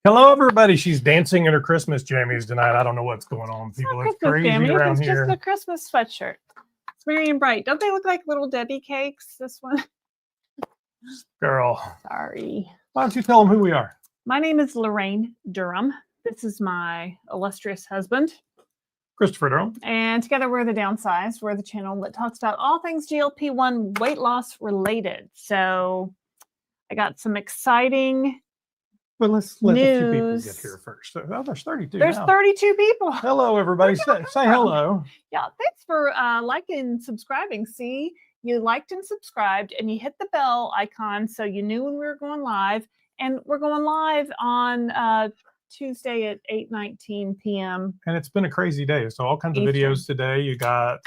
Hello, everybody. She's dancing in her Christmas jammies tonight. I don't know what's going on. People, it's crazy around here. It's just a Christmas sweatshirt. It's merry and bright. Don't they look like little Debbie cakes? This one. Girl. Sorry. Why don't you tell them who we are? My name is Lorraine Durham. This is my illustrious husband, Christopher Durham. And together we're the Downsized. We're the channel that talks about all things GLP-1 weight loss related. So I got some exciting But let's let a few people get here first. Oh, there's 32 There's now. 32 people. Hello, everybody. Say hello. Yeah, thanks for liking and subscribing. See, you liked and subscribed, and you hit the bell icon so you knew when we were going live. And we're going live on Tuesday at 8:19 p.m. And it's been a crazy day. So all kinds of videos today. You got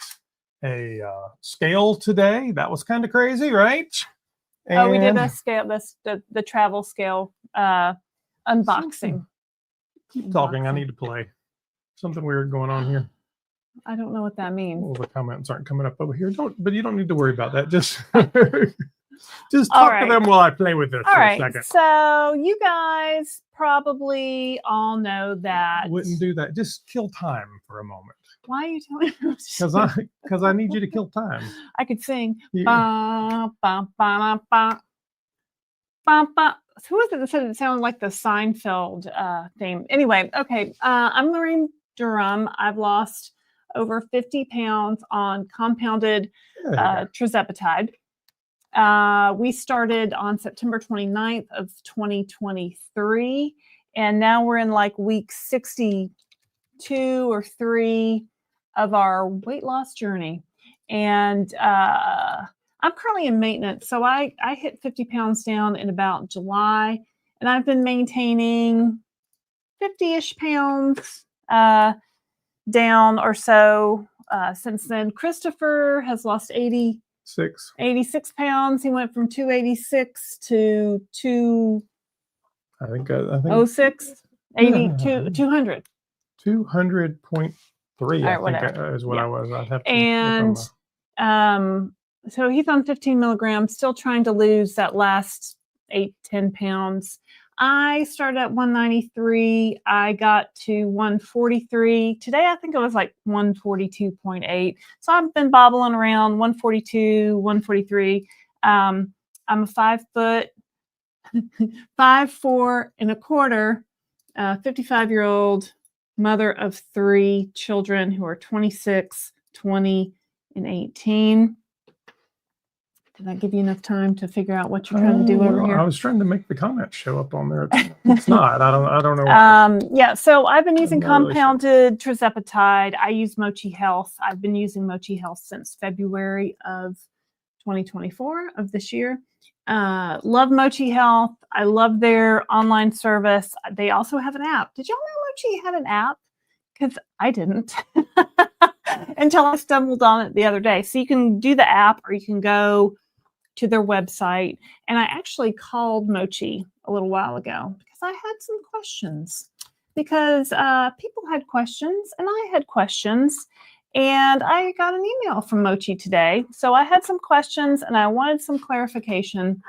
a scale today. That was kind of crazy, right? And we did a scale, the travel scale unboxing. Keep talking. I need to play. Something weird going on here. I don't know what that means. Well, the comments aren't coming up over here. But you don't need to worry about that. Just talk to them while I play with this for a second. So you guys probably all know that. Wouldn't do that. Just kill time for a moment. Why are you telling me? Because I need you to kill time. I could sing. Yeah. Ba, ba, ba, ba, ba, ba. Who was it that said it sounded like the Seinfeld theme? Anyway, okay. I'm Lorraine Durham. I've lost over 50 pounds on compounded Tirzepatide. We started on September 29th of 2023. And now we're in like week 62 or 3 of our weight loss journey. And I'm currently in maintenance. So I hit 50 pounds down in about July, and I've been maintaining 50-ish pounds down or so since then. Christopher has lost 86 pounds. He went from 286 to 206, 200. 200.3, I think is what I was. I'd have to so he's on 15 milligrams, still trying to lose that last 8-10 pounds. I started at 193. I got to 143. Today, I think it was like 142.8. So I've been bobbling around 142, 143. I'm a 5'4", 55-year-old mother of 3 children who are 26, 20, and 18. Did that give you enough time to figure out what you're trying to do over here? I was trying to make the comments show up on there. It's not. I don't know. Yeah, so I've been using compounded Tirzepatide. I use Mochi Health. I've been using Mochi Health since February of 2024 of this year. Love Mochi Health. I love their online service. They also have an app. Did y'all know Mochi had an app? Because I didn't until I stumbled on it the other day. So you can do the app, or you can go to their website. And I actually called Mochi a little while ago because I had some questions. Because people had questions and I had questions. And I got an email from Mochi today. So I had some questions and I wanted some clarification.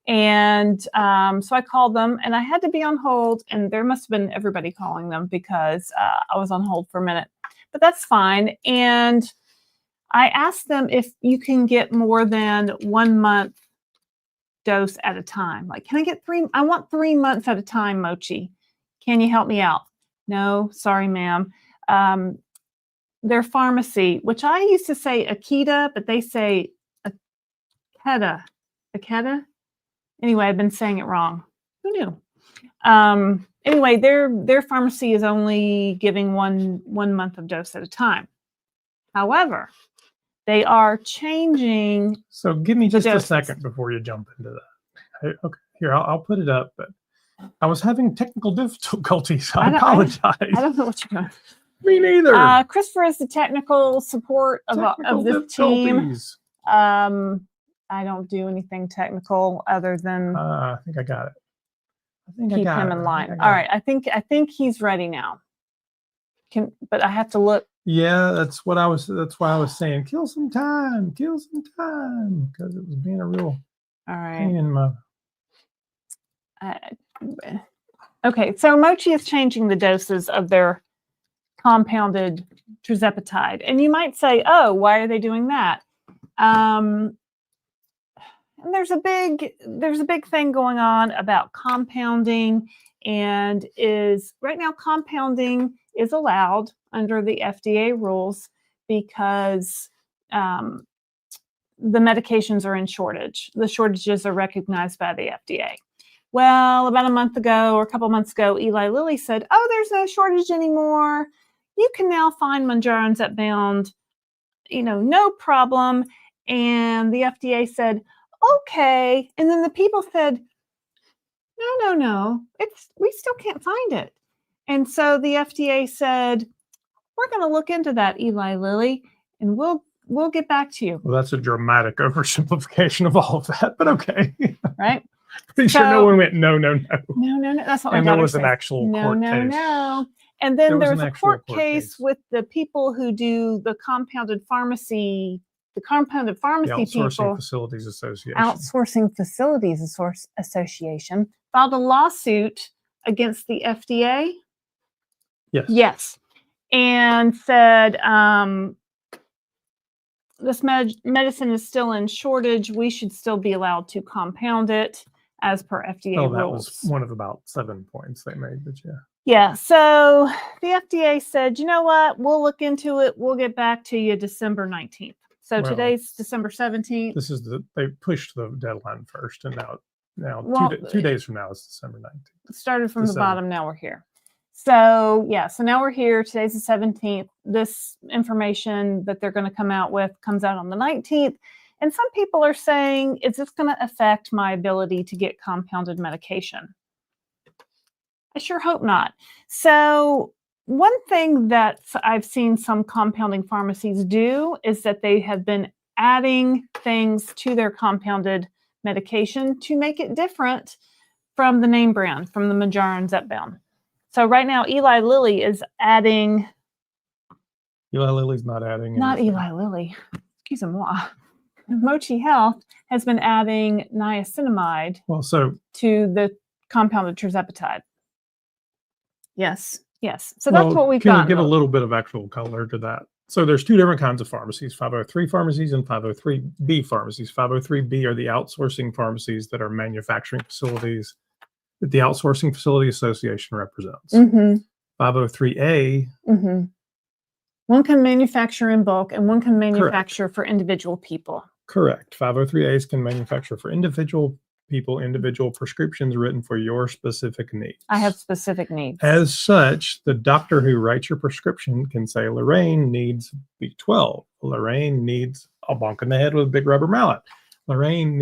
And so I called them, and I had to be on hold, and there must have been everybody calling them because I was on hold for a minute, but that's fine. And I asked them if you can get more than 1 month dose at a time. Like, can I get 3? I want 3 months at a time, Mochi. Can you help me out? No, sorry, ma'am. Their pharmacy, which I used to say Aequita, but they say Aequita. Aequita? Anyway, I've been saying it wrong. Who knew? Anyway, their pharmacy is only giving one month of dose at a time. However, they are changing. So give me just a second before you jump into that. Okay, here, I'll put it up. But I was having technical difficulties. I apologize. I don't know what you're doing. Me neither. Christopher is the technical support of this team. I don't do anything technical other than I think I got it. keep him in line. All right, I think he's ready now. But I have to look. Yeah, that's why I was saying kill some time, because it was being a real all right pain in my. Okay, so Mochi is changing the doses of their compounded Tirzepatide. And you might say, oh, why are they doing that? And there's a big thing going on about compounding, and right now compounding is allowed under the FDA rules because the medications are in shortage. The shortages are recognized by the FDA. Well, about a month ago or a couple months ago, Eli Lilly said, oh, there's no shortage anymore. You can now find Mounjaro and Zepbound, no problem. And the FDA said, okay. And then the people said, no, we still can't find it. And so the FDA said, we're going to look into that, Eli Lilly, and we'll get back to you. Well, that's a dramatic oversimplification of all of that, but okay. Right? Pretty sure no one went, no. No. That's what my and daughter there was said. an actual court case. No. And then there's a court case with the people who do the compounded pharmacy, the Outsourcing people. Facilities Association. Outsourcing Facilities Association filed a lawsuit against the FDA. Yes. And said, this medicine is still in shortage. We should still be allowed to compound it as per FDA rules. That was one of about 7 points they made, but yeah. Yeah, so the FDA said, you know what? We'll look into it. We'll get back to you December 19th. So today's December 17th. They pushed the deadline first, and now 2 days from now is December 19th. It started from the bottom, now we're here. So now we're here. Today's the 17th. This information that they're going to come out with comes out on the 19th. And some people are saying, is this going to affect my ability to get compounded medication? I sure hope not. So one thing that I've seen some compounding pharmacies do is that they have been adding things to their compounded medication to make it different from the name brand, from the Mounjaro and Zepbound. So right now, Eli Lilly is adding. Eli Lilly's not adding. Not anything. Eli Lilly. Excusez-moi. Mochi Health has been adding niacinamide to the compounded Tirzepatide. Yes. So that's what we've got. Can you give a little bit of actual color to that? So there's two different kinds of pharmacies, 503 pharmacies and 503B pharmacies. 503B are the outsourcing pharmacies that are manufacturing facilities that the Outsourcing Facility Association represents. 503A. One can manufacture in bulk and one can manufacture for individual people. Correct. 503As can manufacture for individual people, individual prescriptions written for your specific needs. I have specific needs. As such, the doctor who writes your prescription can say, Lorraine needs B12. Lorraine needs a bonk in the head with a big rubber mallet. Lorraine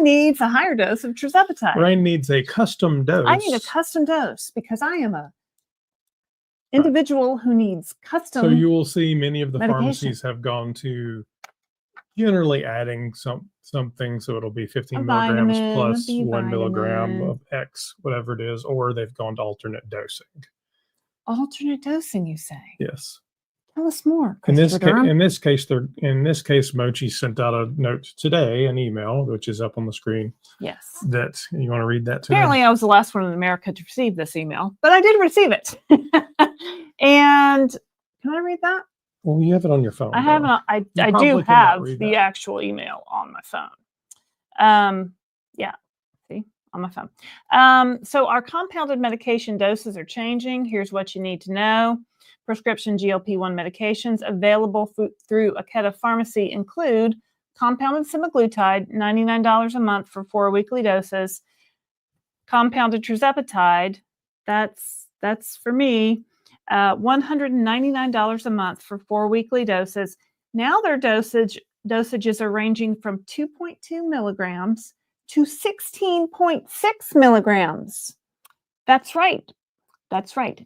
needs a higher dose of Tirzepatide. Lorraine needs a custom dose. I need a custom dose because I am a individual who needs custom. So you will see many of the pharmacies have gone to generally adding something, so it'll be 15 milligrams plus 1 milligram of X, whatever it is, or they've gone to alternate dosing. Alternate dosing, you say? Yes. Tell us more. In this case, Mochi sent out a note today, an email, which is up on the screen. Yes. That you want to read that to Apparently, I was the last one in America to receive this email, but I did receive it. And can I read that? Well, you have it on your phone. I have it. I do have the actual email on my phone. See, on my phone. So our compounded medication doses are changing. Here's what you need to know. Prescription GLP-1 medications available through Aequita Pharmacy include compounded Semaglutide, $99 a month for 4 weekly doses. Compounded Tirzepatide, that's for me, $199 a month for 4 weekly doses. Now their dosages are ranging from 2.2 milligrams to 16.6 milligrams. That's right.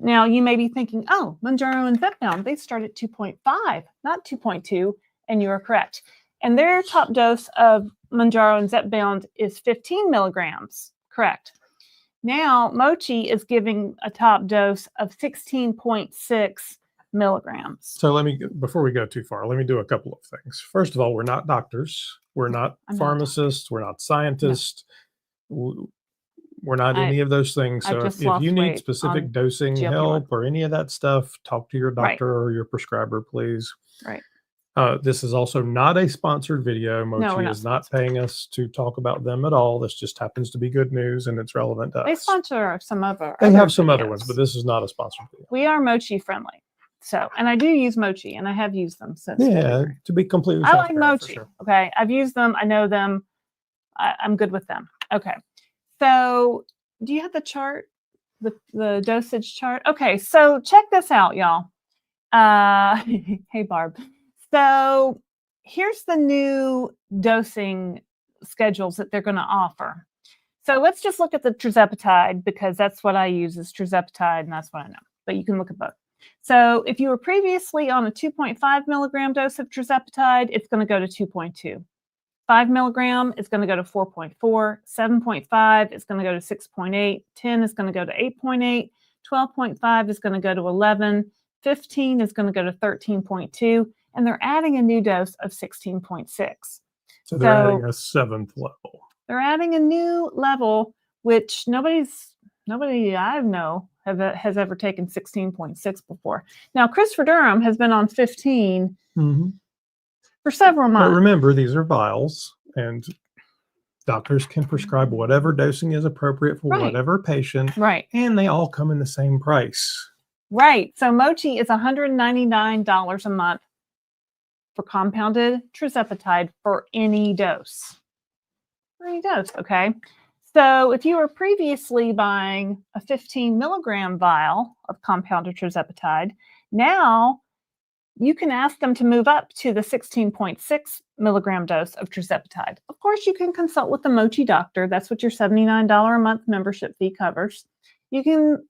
Now you may be thinking, oh, Mounjaro and Zepbound, they start at 2.5, not 2.2, and you are correct. And their top dose of Mounjaro and Zepbound is 15 milligrams. Correct. Now Mochi is giving a top dose of 16.6 milligrams. So before we go too far, let me do a couple of things. First of all, we're not doctors. We're not pharmacists. We're not scientists. No. we're not any of those things. I've So just if lost you need weight specific on dosing GLP-1. help or any of that stuff, talk to your Right. doctor or your prescriber, please. Right. This is also not a sponsored video. No, we're Mochi not is not paying us to talk about them at all. This just happens to be good news and it's relevant to They us. sponsor some of our They other have some other ones, videos. but this is not a sponsored video. We are Mochi friendly. So, and I do use Mochi, and I have used them since Yeah, February. to be completely I like transparent, for Mochi. sure. Okay, I've used them. I know them. I'm good with them. Okay, so do you have the chart, the dosage chart? Okay, so check this out, y'all. Hey, Barb. So here's the new dosing schedules that they're going to offer. So let's just look at the Tirzepatide because that's what I use is Tirzepatide, and that's what I know. But you can look at both. So if you were previously on a 2.5 milligram dose of Tirzepatide, it's going to go to 2.2. 5 milligram is going to go to 4.4. 7.5 is going to go to 6.8. 10 is going to go to 8.8. 12.5 is going to go to 11. 15 is going to go to 13.2. And they're adding a new dose of 16.6. So they're adding a 7th level. They're adding a new level, which nobody I know has ever taken 16.6 before. Now, Christopher Durham has been on 15 for several months. But remember, these are vials, and doctors can prescribe whatever dosing is appropriate for whatever patient. Right. And they all come in the same price. Right. So Mochi is $199 a month for compounded Tirzepatide for any dose. For any dose, okay? So if you were previously buying a 15 milligram vial of compounded Tirzepatide, now you can ask them to move up to the 16.6 milligram dose of Tirzepatide. Of course, you can consult with the Mochi doctor. That's what your $79 a month membership fee covers. You can,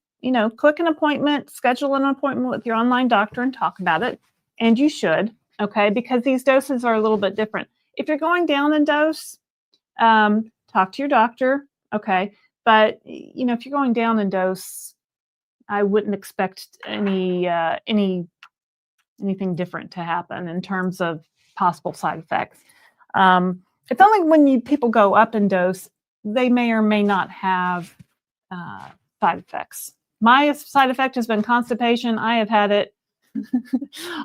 click an appointment, schedule an appointment with your online doctor and talk about it. And you should, okay? Because these doses are a little bit different. If you're going down in dose, talk to your doctor, okay? But, if you're going down in dose, I wouldn't expect anything different to happen in terms of possible side effects. It's only when people go up in dose, they may or may not have side effects. My side effect has been constipation. I have had it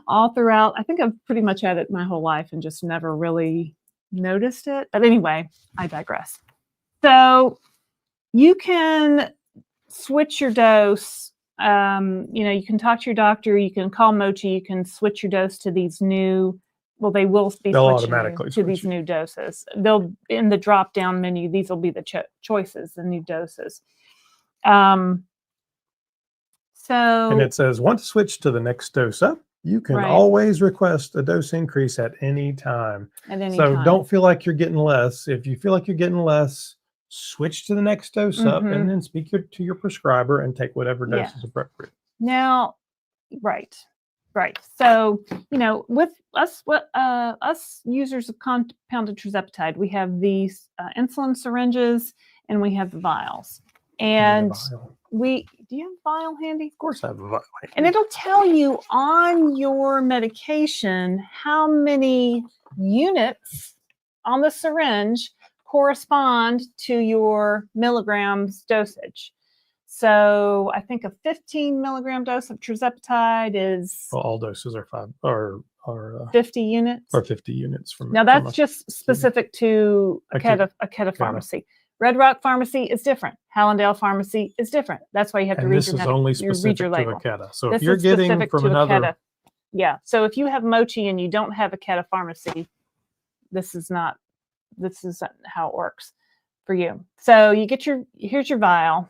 all throughout. I think I've pretty much had it my whole life and just never really noticed it. But anyway, I digress. So you can switch your dose. You can talk to your doctor, you can call Mochi, you can switch your dose to these new, they will be switching to these new doses. They'll, in the drop down menu, these will be the choices, the new doses. And it says, want to switch to the next dose up? You can always request a dose increase at any time. Don't feel like you're getting less. If you feel like you're getting less, switch to the next dose up and then speak to your prescriber and take whatever dose is appropriate. Now, right. So, with us, us users of compounded Tirzepatide, we have these insulin syringes and we have the vials. And do you have a vial handy? Of course I have a vial handy. And it'll tell you on your medication how many units on the syringe correspond to your milligrams dosage. So I think a 15 milligram dose of Tirzepatide is all doses are 50 units. Or 50 units now that's just specific to Aequita Pharmacy. Red Rock Pharmacy is different. Hallandale Pharmacy is different. That's why you have to read your label. This is only specific to Aequita. So if you're getting from another, so if you have Mochi and you don't have Aequita Pharmacy, this is how it works for you. So you get here's your vial.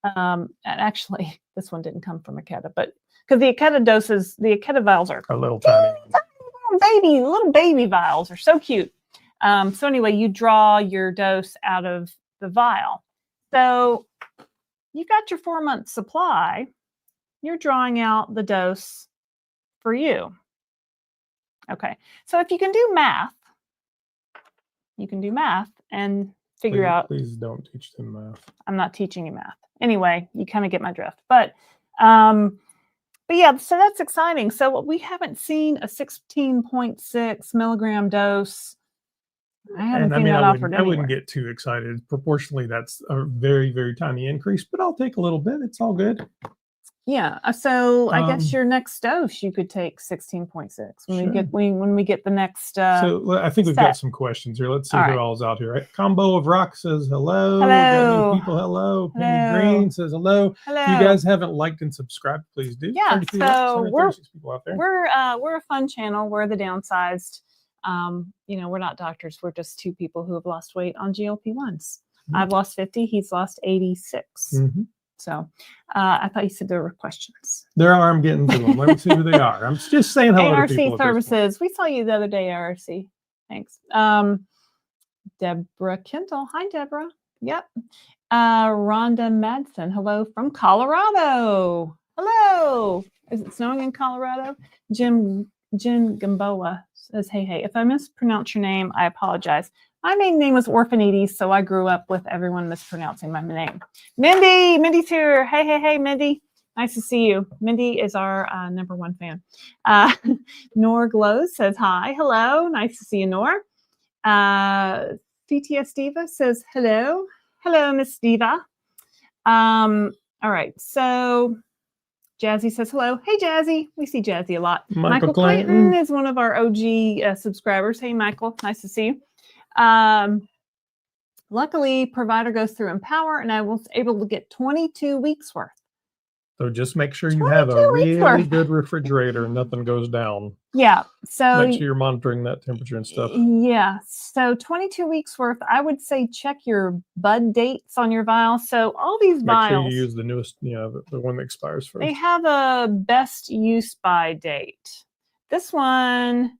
And actually, this one didn't come from Aequita, but because the Aequita vials are little tiny, little baby vials are so cute. So anyway, you draw your dose out of the vial. So you got your 4-month supply. You're drawing out the dose for you. Okay. So if you can do math, and figure out. Please don't teach them math. I'm not teaching you math. Anyway, you kind of get my drift. But yeah, so that's exciting. So we haven't seen a 16.6 milligram dose I haven't And I seen mean, that I offered wouldn't anywhere. get too excited. Proportionally, that's a very, very tiny increase, but I'll take a little bit. It's all good. Yeah. So I guess Um, your next dose, you could take 16.6 when Sure. when we get the next. So I think we've set. got some questions here. Let's see All who right. all's out here. Right? Combo of Rock says hello. Got new Hello. people. Hello. Penny Hello. Green says hello. Hello. If you guys haven't liked and subscribed, please do. Yeah, 33 likes, so 136 people out there. we're a fun channel. We're the downsized. We're not doctors. We're just two people who have lost weight on GLP-1s. I've lost 50. He's lost 86. Mm-hmm. So I thought you said there were questions. There are. I'm getting to them. Let me see who they are. I'm just saying hello ARC to people. Services. We saw you the other day, ARC. Thanks. Deborah Kendall. Hi, Deborah. Yep. Rhonda Madsen. Hello from Colorado. Hello. Is it snowing in Colorado? Jim Gamboa says, hey. If I mispronounce your name, I apologize. My main name was Orphanides, so I grew up with everyone mispronouncing my name. Mindy's here. Hey, Mindy. Nice to see you. Mindy is our #1 fan. Nor Glows says hi. Hello. Nice to see you, Nor. CTS Diva says hello. Hello, Miss Diva. All right. So Jazzy says hello. Hey, Jazzy. We see Jazzy a lot. Michael Clayton is one of our OG subscribers. Hey, Michael. Nice to see you. Luckily, provider goes through Empower, and I was able to get 22 weeks worth. So just make sure you have a really good refrigerator and nothing goes down. Yeah. So make sure you're monitoring that temperature and stuff. Yeah. So 22 weeks worth, I would say check your bud dates on your vial. So all these vials. Make sure you use the newest, the one that expires first. They have a best use by date. This one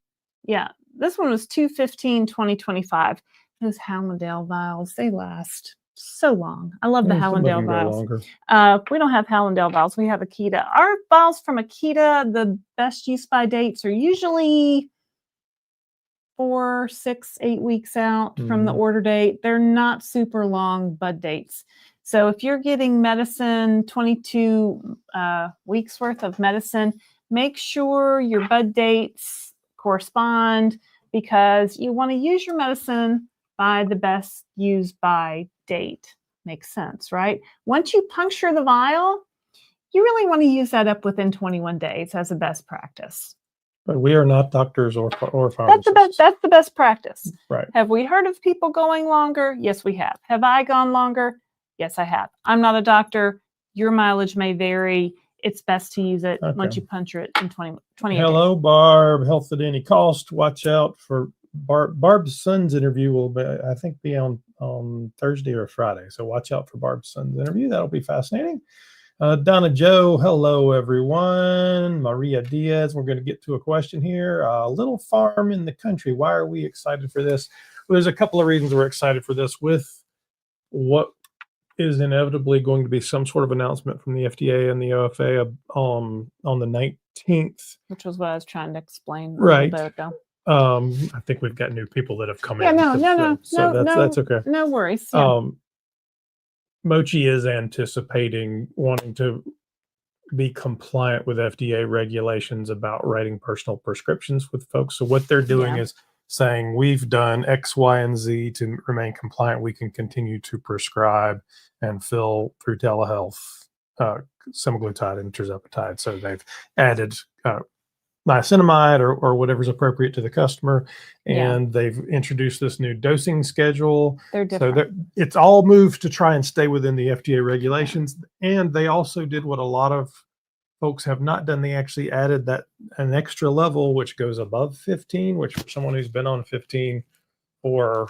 was 2/15/2025. Those Hallandale vials, they last so long. I love the Hallandale vials. We don't have Hallandale vials. We have Aequita. Our vials from Aequita, the best use by dates are usually 4, 6, 8 weeks out from the order date. They're not super long bud dates. So if you're getting medicine, 22 weeks worth of medicine, make sure your bud dates correspond, because you want to use your medicine by the best use by date. Makes sense, right? Once you puncture the vial, you really want to use that up within 21 days as a best practice. But we are not doctors or pharmacists. That's the best practice. Right. Have we heard of people going longer? Yes, we have. Have I gone longer? Yes, I have. I'm not a doctor. Your mileage may vary. It's best to use it once you puncture it in 20 days. Hello, Barb. Health at any cost. Watch out for Barb's son's interview will be, I think, be on Thursday or Friday. So watch out for Barb's son's interview. That'll be fascinating. Donna Joe, hello, everyone. Maria Diaz, we're going to get to a question here. A little farm in the country. Why are we excited for this? Well, there's a couple of reasons we're excited for this. With what is inevitably going to be some sort of announcement from the FDA and the OFA on the 19th. Which was what I was trying to explain a little bit ago. I think we've got new people that have come in. No, that's okay. No worries. Yeah. Mochi is anticipating wanting to be compliant with FDA regulations about writing personal prescriptions with folks. So what they're doing is saying, we've done X, Y, and Z to remain compliant. We can continue to prescribe and fill through telehealth semaglutide and tirzepatide. So they've added niacinamide or whatever's appropriate to the customer, and they've introduced this new dosing schedule. They're different. So it's all moved to try and stay within the FDA regulations. And they also did what a lot of folks have not done. They actually added an extra level, which goes above 15, which for someone who's been on 15 for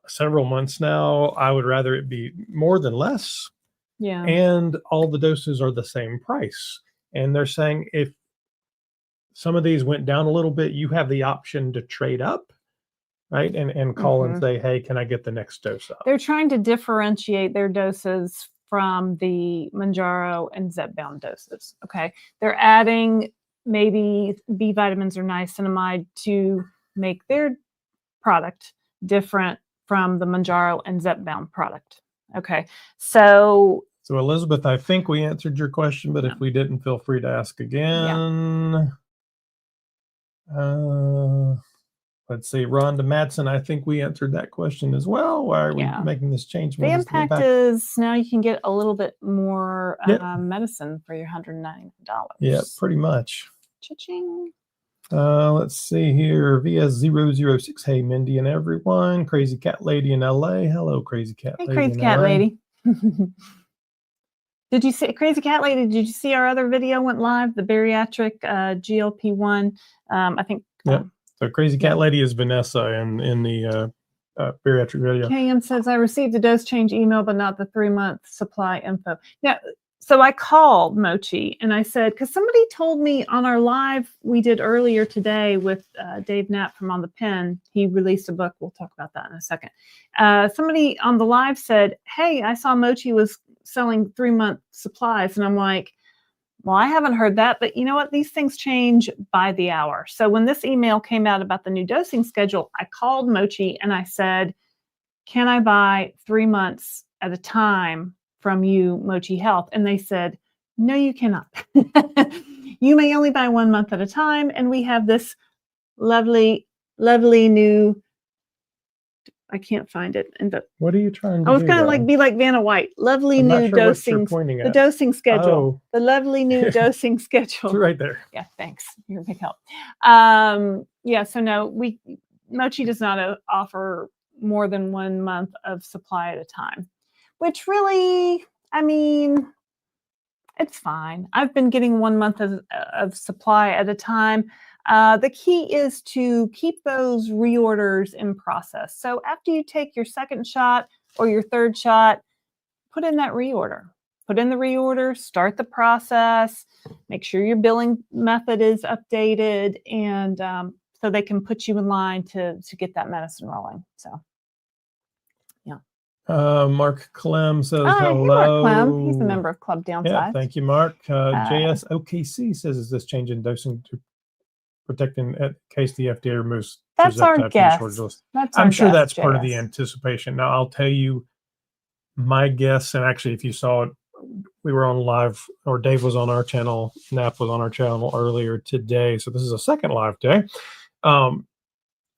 several months now, I would rather it be more than less. Yeah. And all the doses are the same price. And they're saying if some of these went down a little bit, you have the option to trade up, right? And call and say, hey, can I get the next dose up? They're trying to differentiate their doses from the Mounjaro and Zepbound doses, okay? They're adding maybe B vitamins or niacinamide to make their product different from the Mounjaro and Zepbound product, okay? So Elizabeth, I think we answered your question, but if we didn't, feel free to ask again. Let's see, Rhonda Madsen, I think we answered that question as well. Why are we making this change? The impact is now you can get a little bit more medicine for your $109. Yeah, pretty much. Cha-ching. Let's see here. VS006. Hey, Mindy and everyone. Crazy Cat Lady in LA. Hello, Crazy Cat Lady. Hey, Crazy Cat Lady. Did you see Crazy Cat Lady? Did you see our other video went live? The bariatric GLP-1. I think. Yeah. So Crazy Cat Lady is Vanessa in the bariatric video. KM says, I received a dose change email, but not the 3-month supply info. Now, so I called Mochi and I said, because somebody told me on our live we did earlier today with Dave Knapp from On the Pen. He released a book. We'll talk about that in a second. Somebody on the live said, hey, I saw Mochi was selling 3-month supplies. And I'm like, well, I haven't heard that, but you know what? These things change by the hour. So when this email came out about the new dosing schedule, I called Mochi and I said, can I buy 3 months at a time from you, Mochi Health? And they said, no, you cannot. You may only buy 1 month at a time. And we have this lovely, lovely new, I can't find it. And what are you trying to do? I was going to be like Vanna White. Lovely new dosing. The dosing schedule. Oh. The lovely new dosing schedule. It's right there. Yeah, thanks. You're a big help. Yeah, so no, Mochi does not offer more than 1 month of supply at a time, which really, I mean, it's fine. I've been getting 1 month of supply at a time. The key is to keep those reorders in process. So after you take your second shot or your third shot, put in that reorder. Put in the reorder, start the process, make sure your billing method is updated, and so they can put you in line to get that medicine rolling. So, yeah. Mark Clem says hello. Hey, Mark Clem. He's a member of Club Downsize. Yeah, thank you, Mark. JSOKC says, is this change in dosing to protecting in case the FDA removes that's our guess. I'm sure that's part of the anticipation. Now, I'll tell you my guess, and actually, if you saw it, we were on live, or Dave was on our channel, Knapp was on our channel earlier today. So this is a second live day.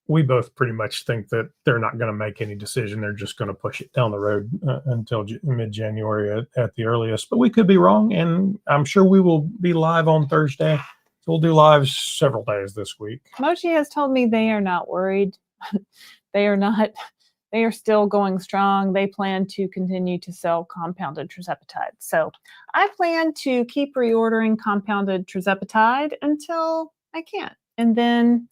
We both pretty much think that they're not going to make any decision. They're just going to push it down the road until mid-January at the earliest. But we could be wrong, and I'm sure we will be live on Thursday. We'll do lives several days this week. Mochi has told me they are not worried. They are not. They are still going strong. They plan to continue to sell compounded Tirzepatide. So I plan to keep reordering compounded Tirzepatide until I can't. And then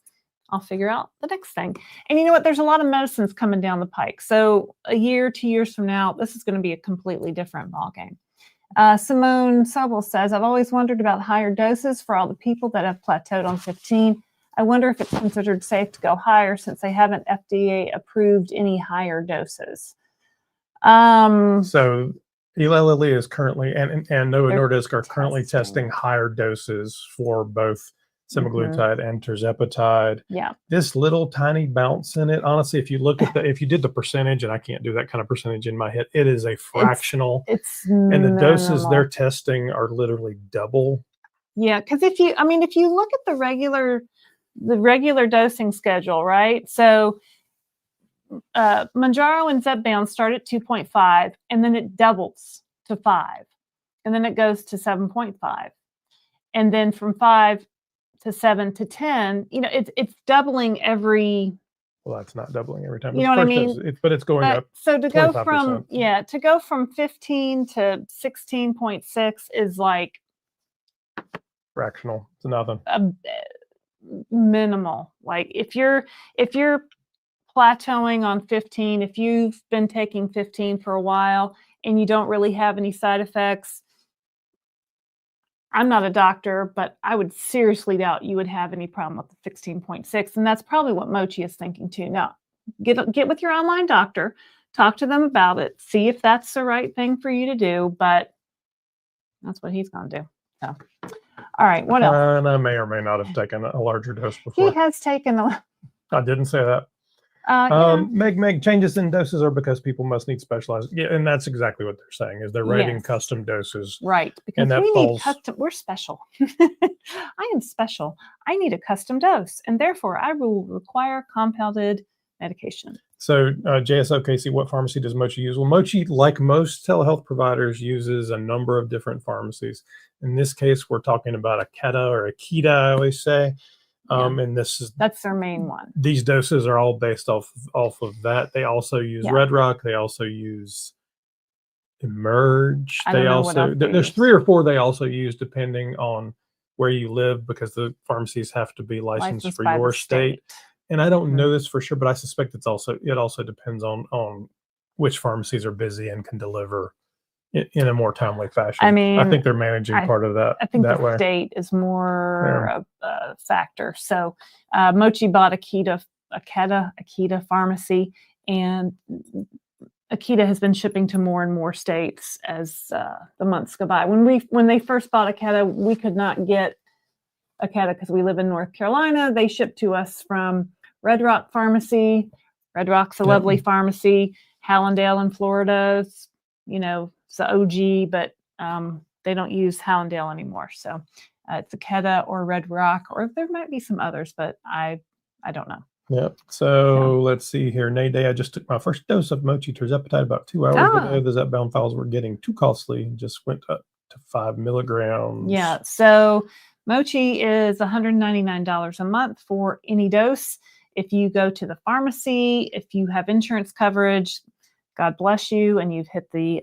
I'll figure out the next thing. And you know what? There's a lot of medicines coming down the pike. So a year, 2 years from now, this is going to be a completely different ballgame. Simone Sobel says, I've always wondered about higher doses for all the people that have plateaued on 15. I wonder if it's considered safe to go higher since they haven't FDA approved any higher doses. So Eli Lilly is currently, and Novo Nordisk are currently testing higher doses for both Semaglutide and Tirzepatide. Yeah. This little tiny bounce in it, honestly, if you look at if you did the percentage, and I can't do that kind of percentage in my head, it is a fractional. And the doses they're testing are literally double. Yeah, because if you look at the regular dosing schedule, right? So Mounjaro and Zepbound start at 2.5, and then it doubles to 5, and then it goes to 7.5, and then from 5 to 7 to 10. You know, it's doubling every. Well, that's not doubling every time. You know what I mean? But it's going up. So to go from 15 to 16.6 is like fractional. It's nothing. Minimal. Like if you're plateauing on 15, if you've been taking 15 for a while and you don't really have any side effects, I'm not a doctor, but I would seriously doubt you would have any problem with the 16.6. And that's probably what Mochi is thinking too. Now, get with your online doctor, talk to them about it, see if that's the right thing for you to do, but that's what he's going to do. So, all right, what else? And I may or may not have taken a larger dose before. He has taken a. I didn't say that. Meg, changes in doses are because people must need specialized. Yeah, and that's exactly what they're saying is they're writing Yes. custom doses. Right, because And that we falls- need custom. We're special. I am special. I need a custom dose, and therefore I will require compounded medication. So JSO Casey, what pharmacy does Mochi use? Well, Mochi, like most telehealth providers, uses a number of different pharmacies. In this case, we're talking about Aequita or Aequita, I always say. And That's their main one. These doses are all based off of that. They also use Red Rock. They also use Emerge. There's 3 or 4 they also use depending on where you live, because the pharmacies have to be licensed for your state. And I don't know this for sure, but I suspect it also depends on which pharmacies are busy and can deliver in a more timely fashion. I mean, I think they're managing part of that. I think that the way. state is more a factor. So Mochi bought Aequita Pharmacy, and Aequita has been shipping to more and more states as the months go by. When they first bought Aequita, we could not get Aequita because we live in North Carolina. They shipped to us from Red Rock Pharmacy. Red Rock's a lovely pharmacy. Hallandale in Florida, it's the OG, but they don't use Hallandale anymore. So it's Aequita or Red Rock, or there might be some others, but I don't know. Yep. So let's see here. Nayday, I just took my first dose of Mochi Tirzepatide about 2 hours ago. The Zepbound files were getting too costly. Just went up to 5 milligrams. Yeah. So Mochi is $199 a month for any dose. If you go to the pharmacy, if you have insurance coverage, God bless you, and you've hit the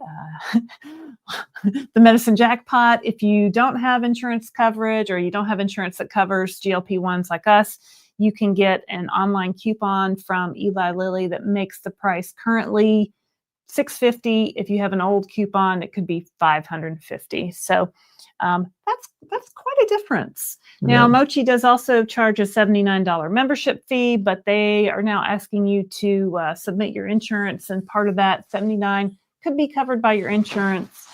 the medicine jackpot. If you don't have insurance coverage, or you don't have insurance that covers GLP-1s like us, you can get an online coupon from Eli Lilly that makes the price currently $650. If you have an old coupon, it could be $550. So that's quite a difference. Now, Mochi does also charge a $79 membership fee, but they are now asking you to submit your insurance, and part of that $79 could be covered by your insurance,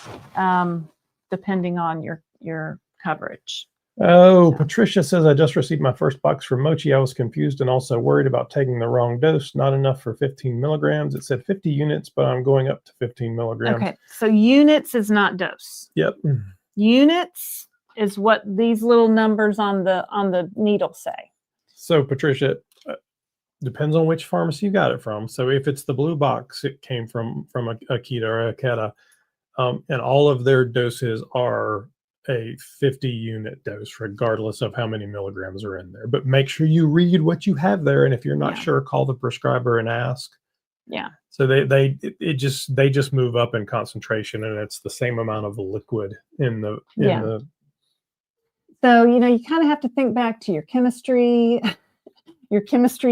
depending on your coverage. Oh, Patricia says, I just received my first box from Mochi. I was confused and also worried about taking the wrong dose. Not enough for 15 milligrams. It said 50 units, but I'm going up to 15 milligrams. Okay, so units is not dose. Yep. Units is what these little numbers on the needle say. So, Patricia, depends on which pharmacy you got it from. So if it's the blue box, it came from Aequita or Aequita, and all of their doses are a 50 unit dose, regardless of how many milligrams are in there. But make sure you read what you have there, and if you're not sure, call the prescriber and ask. Yeah. So they just move up in concentration, and it's the same amount of liquid in the So you kind of have to think back to your chemistry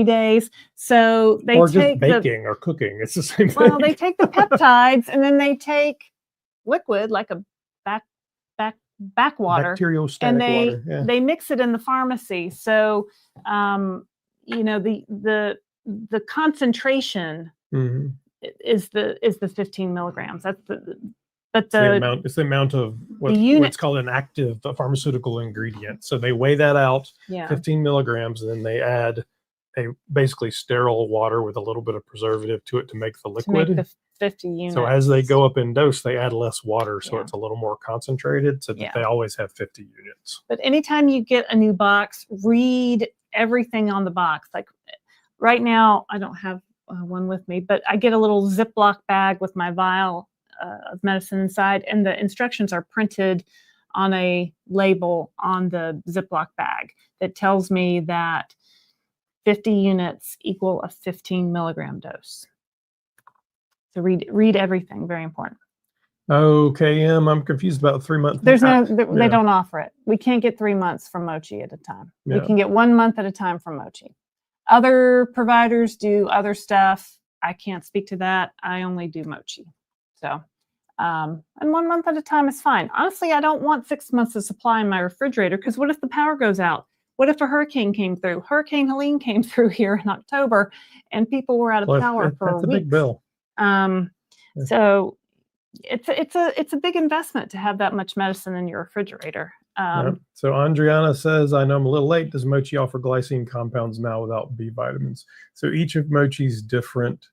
days. So they or take just baking or cooking. It's the same thing. Well, they take the peptides and then they take liquid like a backwater, bacteriostatic water. Yeah. They mix it in the pharmacy. So the concentration is the 15 milligrams. That's it's the amount of what's called an active pharmaceutical ingredient. So they weigh that out, 15 milligrams, and then they add a basically sterile water with a little bit of preservative to it to make the liquid. To make the 50 units. So as they go up in dose, they add less water, so it's a little more concentrated, so that they always have 50 units. But anytime you get a new box, read everything on the box. Like right now, I don't have one with me, but I get a little Ziploc bag with my vial of medicine inside, and the instructions are printed on a label on the Ziploc bag that tells me that 50 units equal a 15 milligram dose. So read everything. Very important. Okay, I'm confused about 3 months. They don't offer it. We can't get 3 months from Mochi at a time. We can get 1 month at a time from Mochi. Other providers do other stuff. I can't speak to that. I only do Mochi. So, and 1 month at a time is fine. Honestly, I don't want 6 months of supply in my refrigerator, because what if the power goes out? What if a hurricane came through? Hurricane Helene came through here in October, and people were out of power for that's weeks. A big bill. So it's a big investment to have that much medicine in your refrigerator. Yep. So Andriana says, I know I'm a little late. Does Mochi offer glycine compounds now without B vitamins? So each of Mochi's different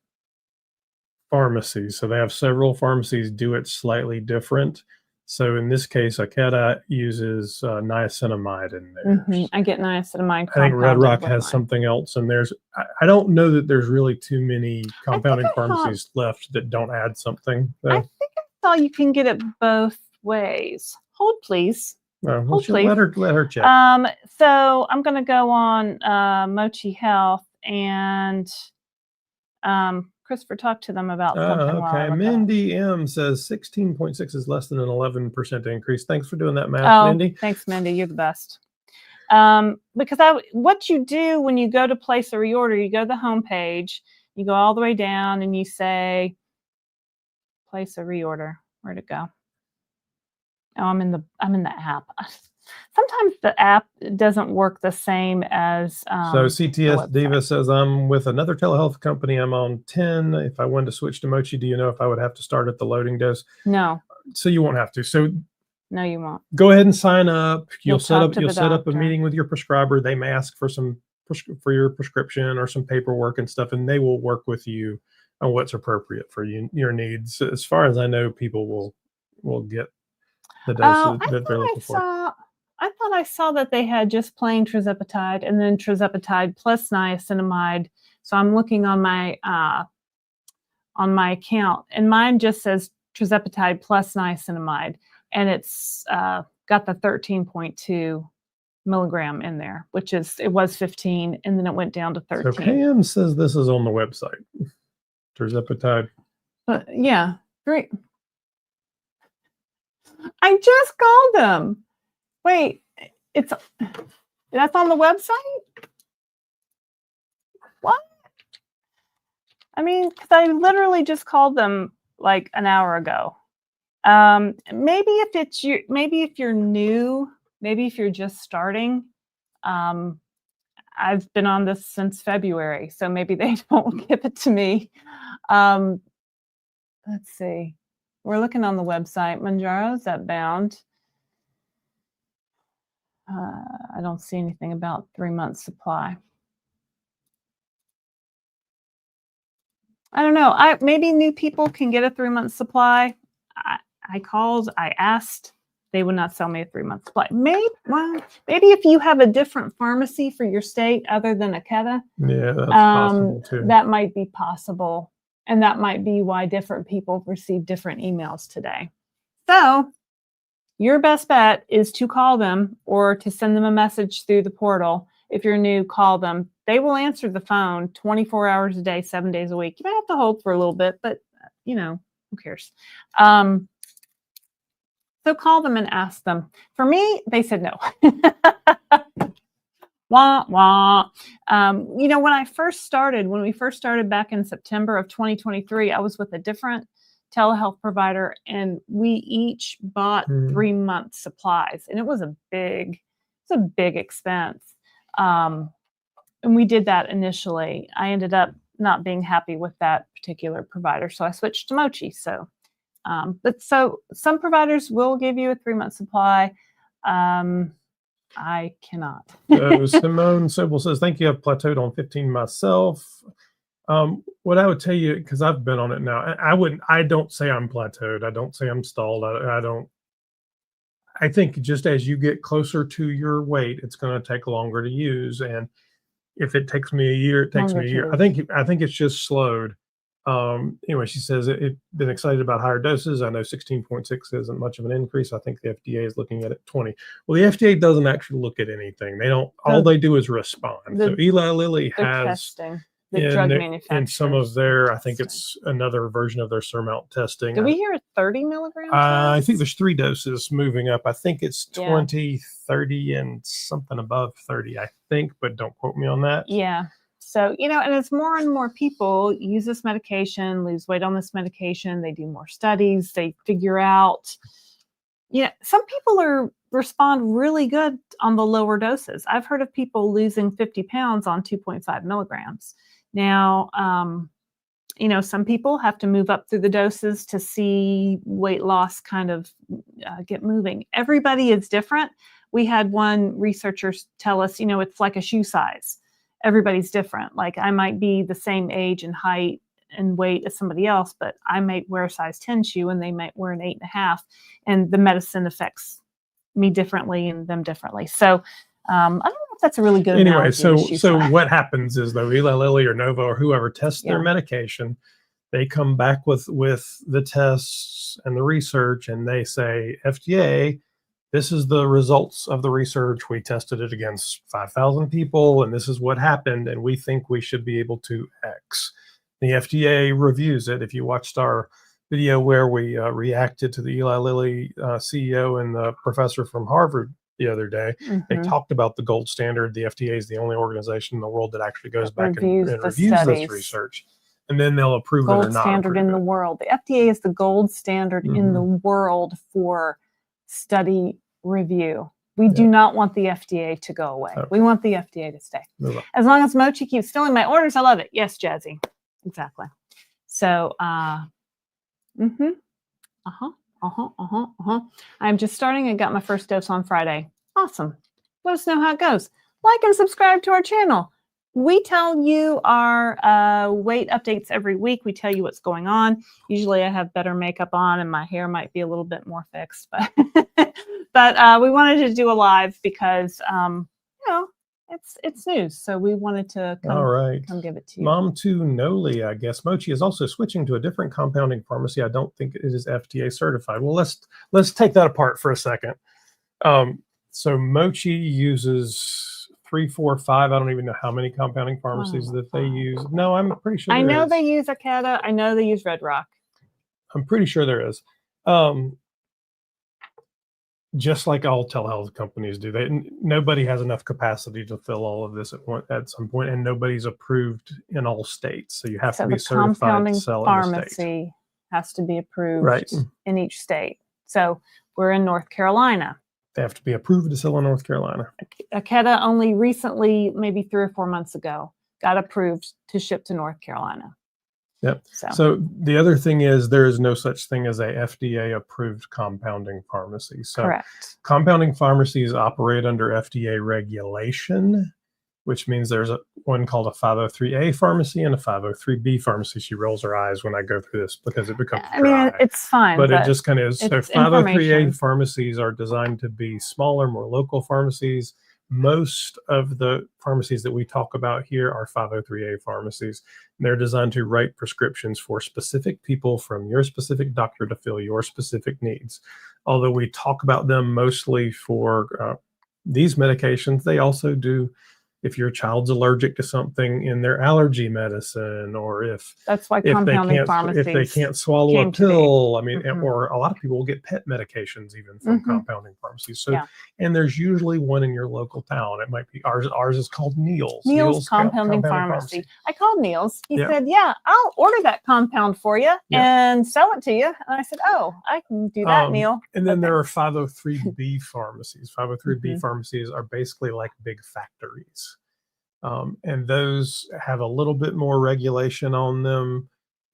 pharmacies, so they have several pharmacies do it slightly different. So in this case, Aequita uses niacinamide in theirs. I get niacinamide. I think Red compounded Rock with has mine. something else in theirs. I don't know that there's really too many compounding I thought- pharmacies left that don't add something. I Though. think I saw you can get it both ways. Hold, please. Well, Hold, please. let her check. So I'm going to go on Mochi Health and Christopher talked to them about something. Okay. Mindy M says 16.6 is less than an 11% increase. Thanks for doing that math, Oh, Mindy. Thanks, Mindy. You're the best. Because what you do when you go to place a reorder, you go to the home page, you go all the way down, and you say, place a reorder. Where'd it go? Oh, I'm in the app. Sometimes the app doesn't work the same as. So CTS Diva says, I'm with another telehealth company. I'm on 10. If I wanted to switch to Mochi, do you know if I would have to start at the loading dose? No. So you won't have to. So no, you won't. Go ahead and sign up. You'll set up a meeting with your prescriber. They may ask for for your prescription or some paperwork and stuff, and they will work with you on what's appropriate for your needs. As far as I know, people will get the doses that they're looking for. I thought I saw that they had just plain Tirzepatide and then Tirzepatide plus niacinamide. So I'm looking on my account, and mine just says Tirzepatide plus niacinamide, and it's got the 13.2 milligram in there, it was 15, and then it went down to 13. So Pam says this is on the website. Tirzepatide. Yeah, great. I just called them. Wait, that's on the website? What? I mean, because I literally just called them like an hour ago. Maybe if you're new, maybe if you're just starting. I've been on this since February, so maybe they don't give it to me. Let's see. We're looking on the website. Manjaro, is that bound? I don't see anything about 3 months supply. I don't know. Maybe new people can get a 3 month supply. I called, I asked, they would not sell me a 3 month supply. Maybe if you have a different pharmacy for your state other than Aequita, yeah, that's possible too. That might be possible. And that might be why different people receive different emails today. So your best bet is to call them or to send them a message through the portal. If you're new, call them. They will answer the phone 24 hours a day, 7 days a week. You might have to hold for a little bit, but who cares? So call them and ask them. For me, they said no. Wah, wah. When we first started back in September of 2023, I was with a different telehealth provider, and we each bought 3 month supplies, and it was a big expense. And we did that initially. I ended up not being happy with that particular provider, so I switched to Mochi. So some providers will give you a 3 month supply. I cannot. Simone Sobel says, thank you. I've plateaued on 15 myself. What I would tell you, because I've been on it now, I don't say I'm plateaued. I don't say I'm stalled. I think just as you get closer to your weight, it's going to take longer to use. And if it takes me a year, it takes me a year. I think it's just slowed. Anyway, she says been excited about higher doses. I know 16.6 isn't much of an increase. I think the FDA is looking at it 20. Well, the FDA doesn't actually look at anything. They don't. All they do is respond. So Eli Lilly has testing. The drug manufacturers. In some of their, I think it's another version of their Surmount testing. Did we hear 30 milligrams? I think there's 3 doses moving up. I think it's 20, 30, and something above 30, I think, but don't quote me on that. Yeah. So, and as more and more people use this medication, lose weight on this medication, they do more studies, they figure out, some people respond really good on the lower doses. I've heard of people losing 50 pounds on 2.5 milligrams. Now, some people have to move up through the doses to see weight loss kind of get moving. Everybody is different. We had one researcher tell us, it's like a shoe size. Everybody's different. Like I might be the same age and height and weight as somebody else, but I might wear a size 10 shoe and they might wear an 8.5, and the medicine affects me differently and them differently. So I don't know if that's a really good anyway. analogy. So what happens is though, Eli Lilly or Novo or whoever tests their Yeah. medication, they come back with the tests and the research, and they say, FDA, this is the results of the research. We tested it against 5,000 people, and this is what happened, and we think we should be able to X. The FDA reviews it. If you watched our video where we reacted to the Eli Lilly CEO and the professor from Harvard the other day, they talked about the gold standard. The FDA is the only organization in the world that actually goes back and reviews this research. And then they'll approve it or not. Gold standard in the world. The FDA is the gold standard in the world for study review. We do not want the FDA to go away. We want the FDA to stay. As long as Mochi keeps filling my orders, I love it. Yes, Jazzy. Exactly. So, I'm just starting. I got my first dose on Friday. Awesome. Let us know how it goes. Like and subscribe to our channel. We tell you our weight updates every week. We tell you what's going on. Usually I have better makeup on and my hair might be a little bit more fixed, but we wanted to do a live because, it's news. So we wanted to come give it to you. Mom to Noli, I guess. Mochi is also switching to a different compounding pharmacy. I don't think it is FDA certified. Well, let's take that apart for a second. So Mochi uses 3, 4, 5. I don't even know how many compounding pharmacies that they use. No, I'm pretty sure. I know they use Aequita. I know they use Red Rock. I'm pretty sure there is. Just like all telehealth companies do, nobody has enough capacity to fill all of this at some point, and nobody's approved in all states. So you have to be certified to sell in the state. Pharmacy has to be approved in each state. So we're in North Carolina. They have to be approved to sell in North Carolina. Aequita only recently, maybe 3 or 4 months ago, got approved to ship to North Carolina. Yep. So the other thing is there is no such thing as a FDA approved compounding pharmacy. So correct. Compounding pharmacies operate under FDA regulation, which means there's one called a 503A pharmacy and a 503B pharmacy. She rolls her eyes when I go through this because it becomes dry. I mean, it's fine. But it just kind of is. So 503A pharmacies are designed to be smaller, more local pharmacies. Most of the pharmacies that we talk about here are 503A pharmacies. They're designed to write prescriptions for specific people from your specific doctor to fill your specific needs. Although we talk about them mostly for these medications, they also do if your child's allergic to something in their allergy medicine, or if that's why compounding pharmacies, if they can't swallow a pill, I mean, or a lot of people will get pet medications even from compounding pharmacies. So, and there's usually one in your local town. It might be ours. Ours is called Neil's. Neil's compounding pharmacy. I called Neil's. He said, "Yeah, I'll order that compound for you and sell it to you." And I said, "Oh, I can do that, Neil." And then there are 503B pharmacies. 503B pharmacies are basically like big factories. And those have a little bit more regulation on them,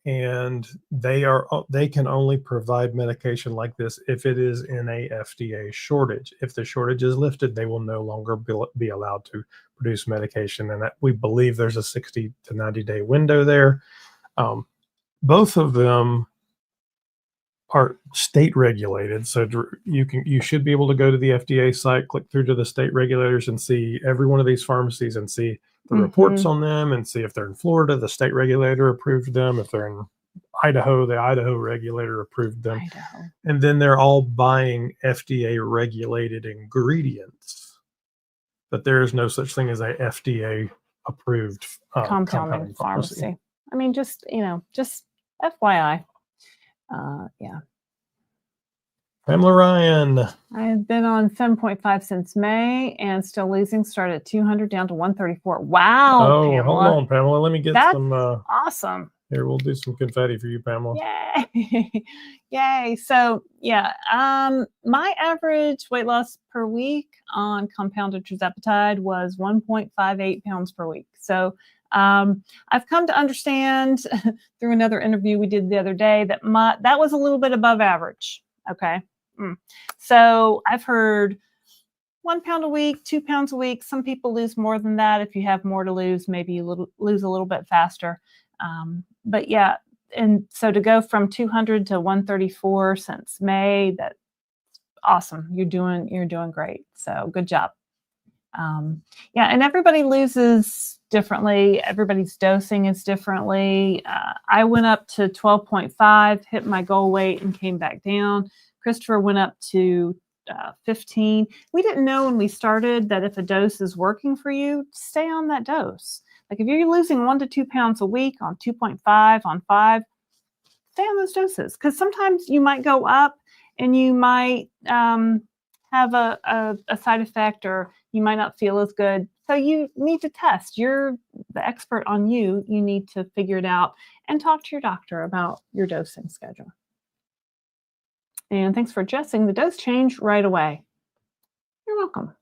and they can only provide medication like this if it is in a FDA shortage. If the shortage is lifted, they will no longer be allowed to produce medication, and we believe there's a 60 to 90-day window there. Both of them are state regulated, so you should be able to go to the FDA site, click through to the state regulators, and see every one of these pharmacies and see the reports on them, and see if they're in Florida, the state regulator approved them. If they're in Idaho, the Idaho regulator approved them. And then they're all buying FDA regulated ingredients, but there is no such thing as a FDA approved compounding pharmacy. I mean, just FYI. Pamela Ryan. I've been on 7.5 since May and still losing. Started at 200 down to 134. Wow. Oh, Pamela. Hold on, Pamela. Let me get some. Awesome. Here, we'll do some confetti for you, Pamela. Yay. Yay. So, my average weight loss per week on compounded Tirzepatide was 1.58 pounds per week. So I've come to understand through another interview we did the other day that that was a little bit above average. Okay. So I've heard 1 pound a week, 2 pounds a week. Some people lose more than that. If you have more to lose, maybe you lose a little bit faster. But yeah, and so to go from 200 to 134 since May, that's awesome. You're doing great. So good job. Yeah, and everybody loses differently. Everybody's dosing is differently. I went up to 12.5, hit my goal weight, and came back down. Christopher went up to 15. We didn't know when we started that if a dose is working for you, stay on that dose. Like if you're losing 1 to 2 pounds a week on 2.5, on 5, stay on those doses. Because sometimes you might go up and you might have a side effect, or you might not feel as good. So you need to test. You're the expert on you. You need to figure it out and talk to your doctor about your dosing schedule. And thanks for adjusting the dose change right away. You're welcome.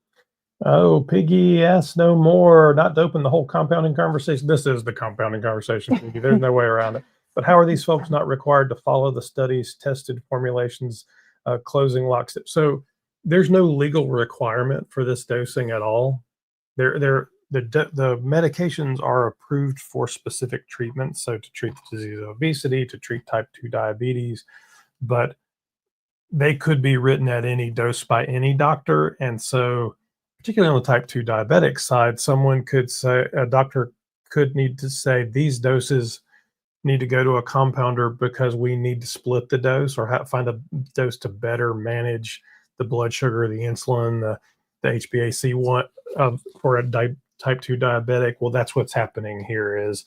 Oh, Piggy asks no more. Not to open the whole compounding conversation. This is the compounding conversation, Piggy. There's no way around it. But how are these folks not required to follow the studies, tested formulations, closing locks? So there's no legal requirement for this dosing at all. The medications are approved for specific treatments. So to treat the disease of obesity, to treat type 2 diabetes, but they could be written at any dose by any doctor. And so particularly on the type 2 diabetic side, someone could say, a doctor could need to say these doses need to go to a compounder because we need to split the dose or find a dose to better manage the blood sugar, the insulin, the HbA1c for a type 2 diabetic. Well, that's what's happening here is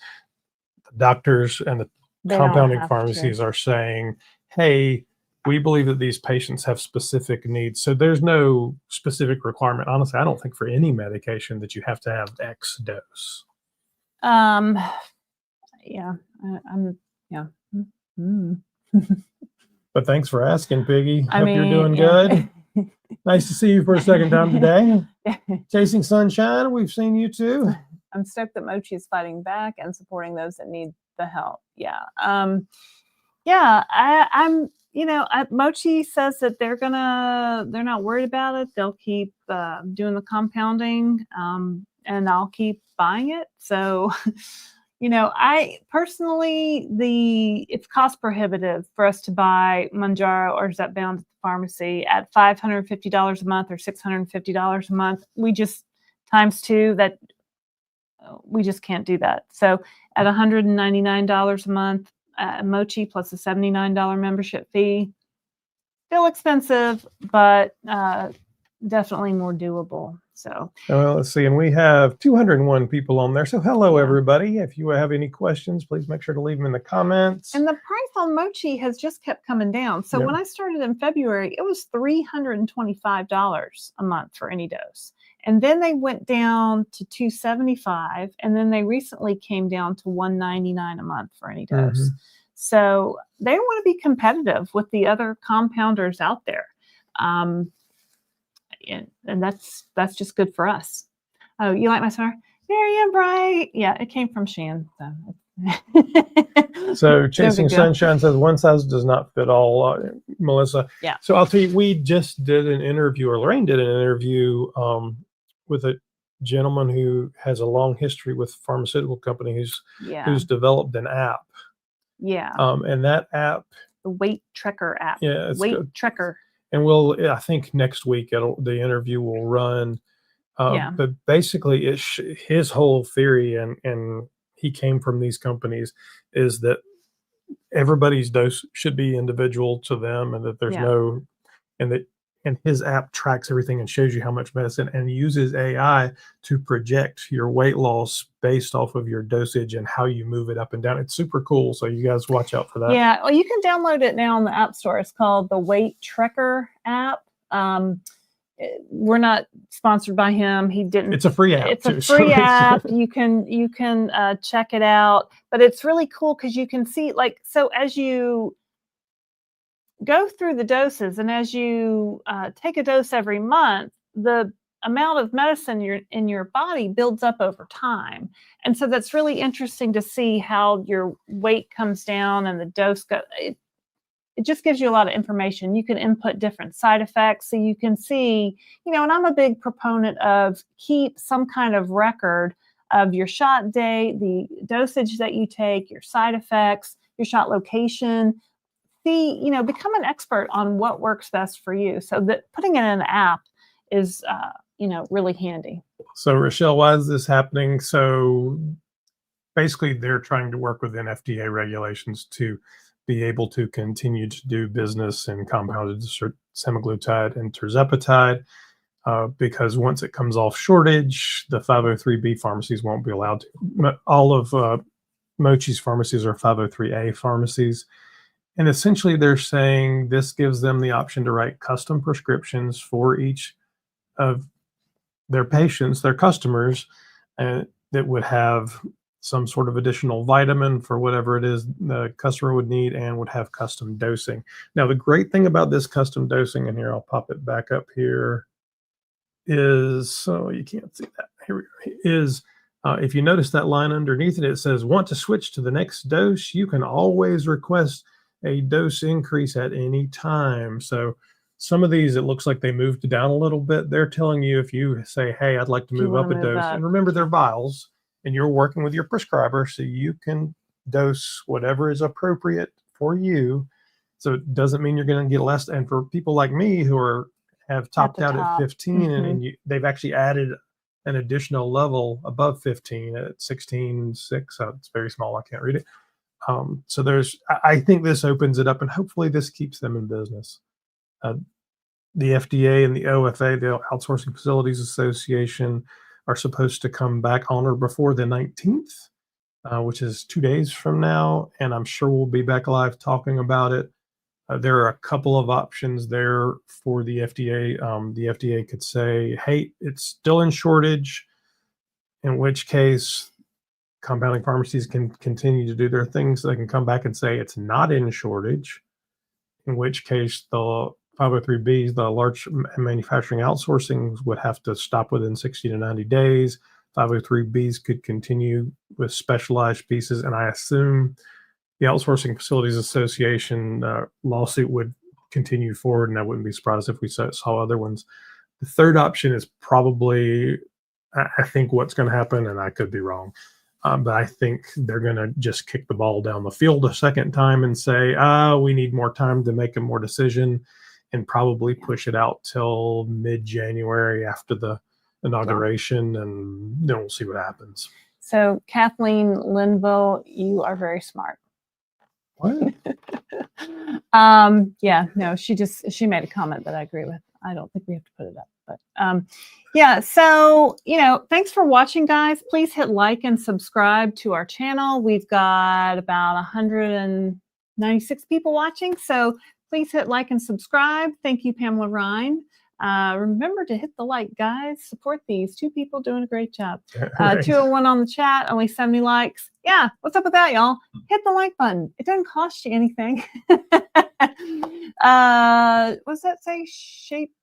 the doctors and the compounding pharmacies are saying, hey, we believe that these patients have specific needs. So there's no specific requirement. Honestly, I don't think for any medication that you have to have X dose. Yeah. But thanks for asking, Piggy. Hope you're doing good. Nice to see you for a second time today. Chasing Sunshine, we've seen you too. I'm stoked that Mochi is fighting back and supporting those that need the help. Yeah. I'm Mochi says that they're not worried about it. They'll keep doing the compounding, and I'll keep buying it. So, I personally, it's cost prohibitive for us to buy Mounjaro or Zepbound at the pharmacy at $550 a month or $650 a month. We just times 2 that we just can't do that. So at $199 a month, Mochi plus a $79 membership fee, still expensive, but definitely more doable. So well, let's see, and we have 201 people on there. So hello, everybody. If you have any questions, please make sure to leave them in the comments. And the price on Mochi has just kept coming down. So when I started in February, it was $325 a month for any dose. And then they went down to $275, and then they recently came down to $199 a month for any dose. Mm-hmm. So they want to be competitive with the other compounders out there. And that's just good for us. Oh, you like my sweater? Very bright. Yeah, it came from Shan. So Chasing Sunshine says one size does not fit all, Melissa. Yeah. So I'll tell you, we just did an interview, or Lorraine did an interview with a gentleman who has a long history with a pharmaceutical company who's developed an app. Yeah. And that app, the Weight Tracker app. Yeah, it's Weight good. Tracker. And I think next week the interview will run. But basically, his whole theory, and he came from these companies, is that everybody's dose should be individual to them, and that there's and his app tracks everything and shows you how much medicine, and uses AI to project your weight loss based off of your dosage and how you move it up and down. It's super cool. So you guys watch out for that. Yeah. Well, you can download it now on the App Store. It's called the Weight Tracker app. We're not sponsored by him. He didn't. It's a free app. It's a free app. You can check it out, but it's really cool because you can see, so as you go through the doses and as you take a dose every month, the amount of medicine in your body builds up over time. And so that's really interesting to see how your weight comes down and the dose goes. It just gives you a lot of information. You can input different side effects so you can see, and I'm a big proponent of keep some kind of record of your shot day, the dosage that you take, your side effects, your shot location. See, become an expert on what works best for you. So that putting it in an app is, really handy. So Rochelle, why is this happening? So basically they're trying to work within FDA regulations to be able to continue to do business in compounded semaglutide and tirzepatide, because once it comes off shortage, the 503B pharmacies won't be allowed to. All of Mochi's pharmacies are 503A pharmacies. And essentially they're saying this gives them the option to write custom prescriptions for each of their patients, their customers, that would have some sort of additional vitamin for whatever it is the customer would need, and would have custom dosing. Now, the great thing about this custom dosing, and here, I'll pop it back up here, is, so you can't see that, here we go, is if you notice that line underneath it, it says, want to switch to the next dose? You can always request a dose increase at any time. So some of these, it looks like they moved down a little bit. They're telling you if you say, hey, I'd like to move up a dose, and remember they're vials, and you're working with your prescriber, so you can dose whatever is appropriate for you. So it doesn't mean you're going to get less. And for people like me who have topped out at 15, and they've actually added an additional level above 15 at 16.6. So it's very small. I can't read it. So I think this opens it up, and hopefully this keeps them in business. The FDA and the OFA, the Outsourcing Facilities Association, are supposed to come back on or before the 19th, which is 2 days from now, and I'm sure we'll be back live talking about it. There are a couple of options there for the FDA. The FDA could say, hey, it's still in shortage, in which case compounding pharmacies can continue to do their things. They can come back and say it's not in shortage, in which case the 503Bs, the large manufacturing outsourcing, would have to stop within 60 to 90 days. 503Bs could continue with specialized pieces, and I assume the Outsourcing Facilities Association lawsuit would continue forward, and I wouldn't be surprised if we saw other ones. The third option is probably, I think what's going to happen, and I could be wrong, but I think they're going to just kick the ball down the field a second time and say, we need more time to make a more decision, and probably push it out till mid-January after the inauguration, and then we'll see what happens. So Kathleen Linville, you are very smart. What? Yeah, no, she made a comment that I agree with. I don't think we have to put it up, but yeah. So, thanks for watching, guys. Please hit like and subscribe to our channel. We've got about 196 people watching. So please hit like and subscribe. Thank you, Pamela Ryan. Remember to hit the like, guys. Support these 2 people doing a great job. 201 on the chat, only 70 likes. Yeah, what's up with that, y'all? Hit the like button. It doesn't cost you anything. What's that say?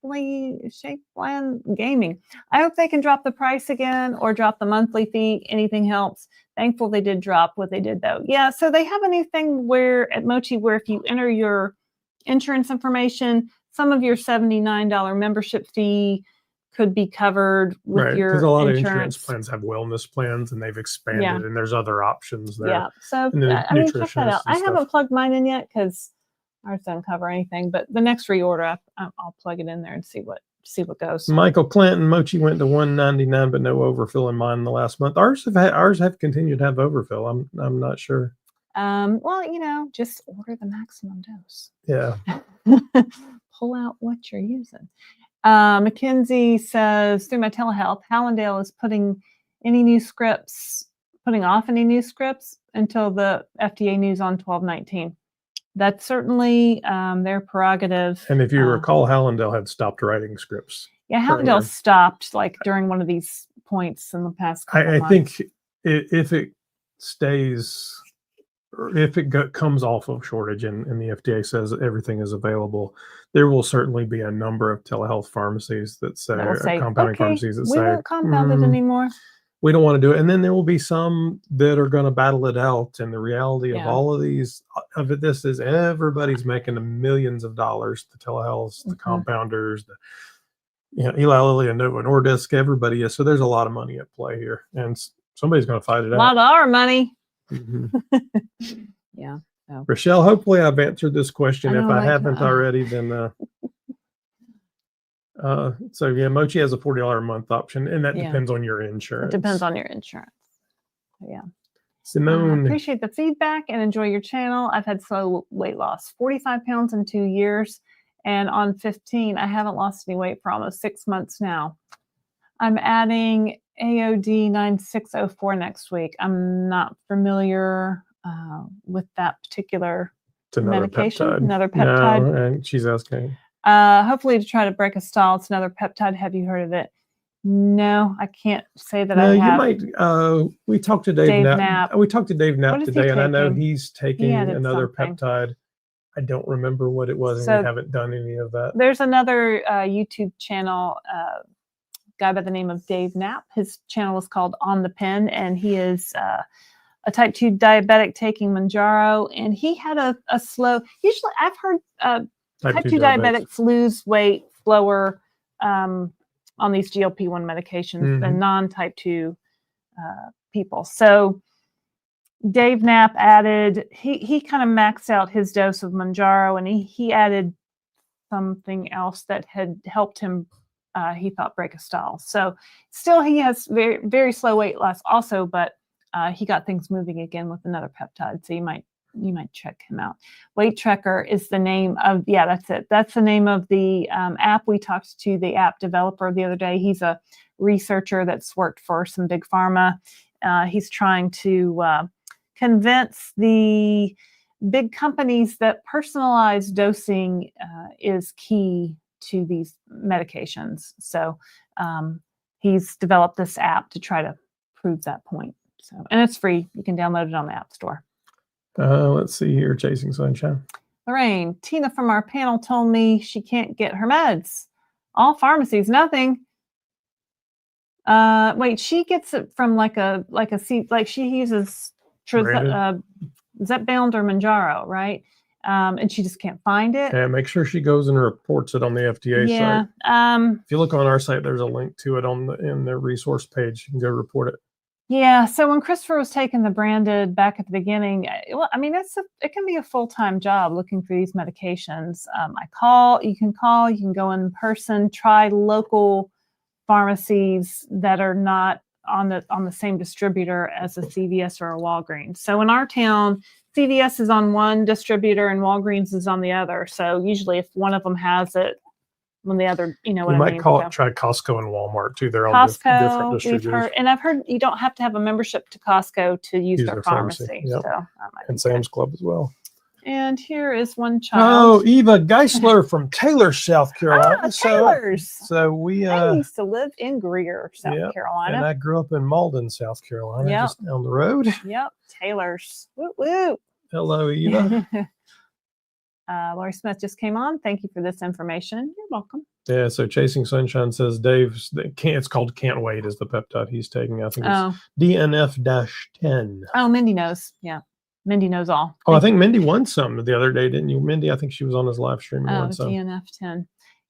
Shapeland Gaming. I hope they can drop the price again or drop the monthly fee. Anything helps. Thankful they did drop what they did, though. Yeah, so they have a new thing at Mochi where if you enter your insurance information, some of your $79 membership fee could be covered with your because a lot of insurance plans have wellness plans, and they've expanded, and there's other options there. Yeah, so check that out. I haven't plugged mine in yet because ours doesn't cover anything. But the next reorder, I'll plug it in there and see what goes. Michael Clanton, Mochi went to $199, but no overfill in mine in the last month. Ours have continued to have overfill. I'm not sure. Well, just order the maximum dose. Yeah. Pull out what you're using. Mackenzie says, through my telehealth, Hallandale is putting off any new scripts until the FDA news on 12/19. That's certainly their prerogative. And if you recall, Hallandale had stopped writing scripts. Yeah, Hallandale stopped during one of these points in the past couple months. I think if it stays if it comes off of shortage and the FDA says that everything is available, there will certainly be a number of telehealth pharmacies that say, That will say, compounding okay, pharmacies that we say, won't compound it anymore. we don't want to do it. And then there will be some that are going to battle it out. And the reality of all of these, this is everybody's making the millions of dollars, the telehealths, the compounders, the Eli Lilly and Novo Nordisk, everybody is. So there's a lot of money at play here, and somebody's going to fight it out. A lot of our money. Yeah. So. Rochelle, hopefully I've answered this question. If I haven't already, then so yeah, Mochi has a $40 a month option, and that depends on your insurance. It depends on your insurance. Yeah. Simone, I appreciate the feedback and enjoy your channel. I've had slow weight loss, 45 pounds in 2 years. And on 15, I haven't lost any weight for almost 6 months now. I'm adding AOD 9604 next week. I'm not familiar with that particular medication. Another peptide. No, and she's asking. Hopefully to try to break a stall. It's another peptide. Have you heard of it? No, I can't say that I have. You might. We talked to Dave Knapp. We talked to Dave Knapp today, and I know he's taking another peptide. I don't remember what it was, and we haven't done any of that. There's another YouTube channel, guy by the name of Dave Knapp. His channel is called On the Pen, and he is a type 2 diabetic taking Mounjaro, and he had a slow. Usually, I've heard type 2 diabetics lose weight slower on these GLP-1 medications than non-type 2 people. So Dave Knapp added, he kind of maxed out his dose of Mounjaro, and he added something else that had helped him, he thought, break a stall. So still he has very, very slow weight loss also, but he got things moving again with another peptide. So you might check him out. Weight Tracker is the name of, that's it. That's the name of the app. We talked to the app developer the other day. He's a researcher that's worked for some big pharma. He's trying to convince the big companies that personalized dosing is key to these medications. So he's developed this app to try to prove that point. So, and it's free. You can download it on the App Store. Let's see here. Chasing Sunshine. Lorraine, Tina from our panel told me she can't get her meds. All pharmacies, nothing. Wait, she gets it from like she uses Zepbound or Mounjaro, right? And she just can't find it. Yeah, make sure she goes and reports it on the FDA site. If you look on our site, there's a link to it in the resource page. You can go report it. Yeah. So when Christopher was taking the branded back at the beginning, well, I mean, it can be a full-time job looking for these medications. You can go in person, try local pharmacies that are not on the same distributor as a CVS or a Walgreens. So in our town, CVS is on one distributor and Walgreens is on the other. So usually if one of them has it, when the other, you know what I mean? Try Costco and Walmart too. They're on different distributors. And I've heard you don't have to have a membership to Costco to use their pharmacy. Yep. So and Sam's Club as well. And here is one child. Oh, Eva Geisler from Taylor, South Carolina. Taylor's. So we I used to live in Greer, South Carolina. And I grew up in Malden, South Carolina, just down the road. Yep. Taylor's. Woo woo. Hello, Eva. Lori Smith just came on. Thank you for this information. You're welcome. Yeah, so Chasing Sunshine says it's called Can't Wait is the peptide he's taking. I think it's DNF-10. Oh, Mindy knows. Yeah. Mindy knows all. I think Mindy won some the other day, didn't you? Mindy, I think she was on his live stream. DNF-10.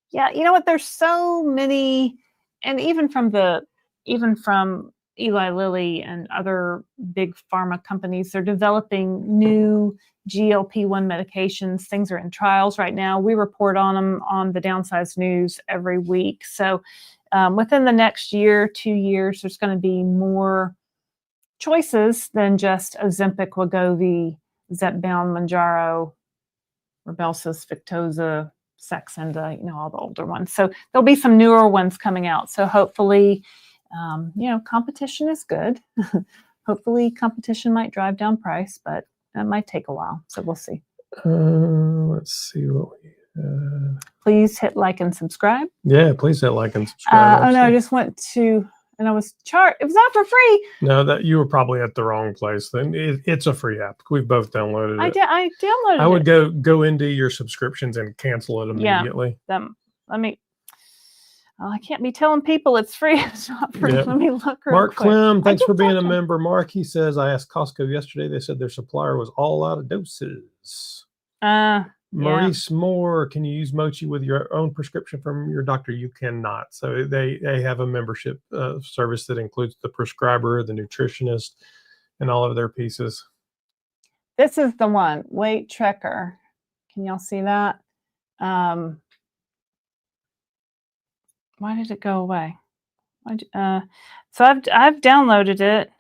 Yeah, you know what? There's so many, and even from Eli Lilly and other big pharma companies, they're developing new GLP-1 medications. Things are in trials right now. We report on them on the Downsize News every week. So within the next year, 2 years, there's going to be more choices than just Ozempic, Wegovy, Zepbound, Mounjaro, Rybelsus, Victoza, Saxenda, all the older ones. So there'll be some newer ones coming out. So hopefully, competition is good. Hopefully competition might drive down price, but that might take a while. So we'll see. Let's see what we Please hit like and subscribe. Yeah, please hit like and subscribe. I just went to and I was charged. It was not for free. No, that you were probably at the wrong place. Then it's a free app. We've both downloaded it. I downloaded it. I would go into your subscriptions and cancel it immediately. Let me. Oh, I can't be telling people it's free. It's not free. Yep. Let me look. Mark quick. Clem, thanks for being a member. Mark, he says, I asked Costco yesterday. They said their supplier was all out of doses. Maurice Moore, can you use Mochi with your own prescription from your doctor? You cannot. So they have a membership service that includes the prescriber, the nutritionist, and all of their pieces. This is the one, Weight Tracker. Can y'all see that? Why did it go away? So I've downloaded it.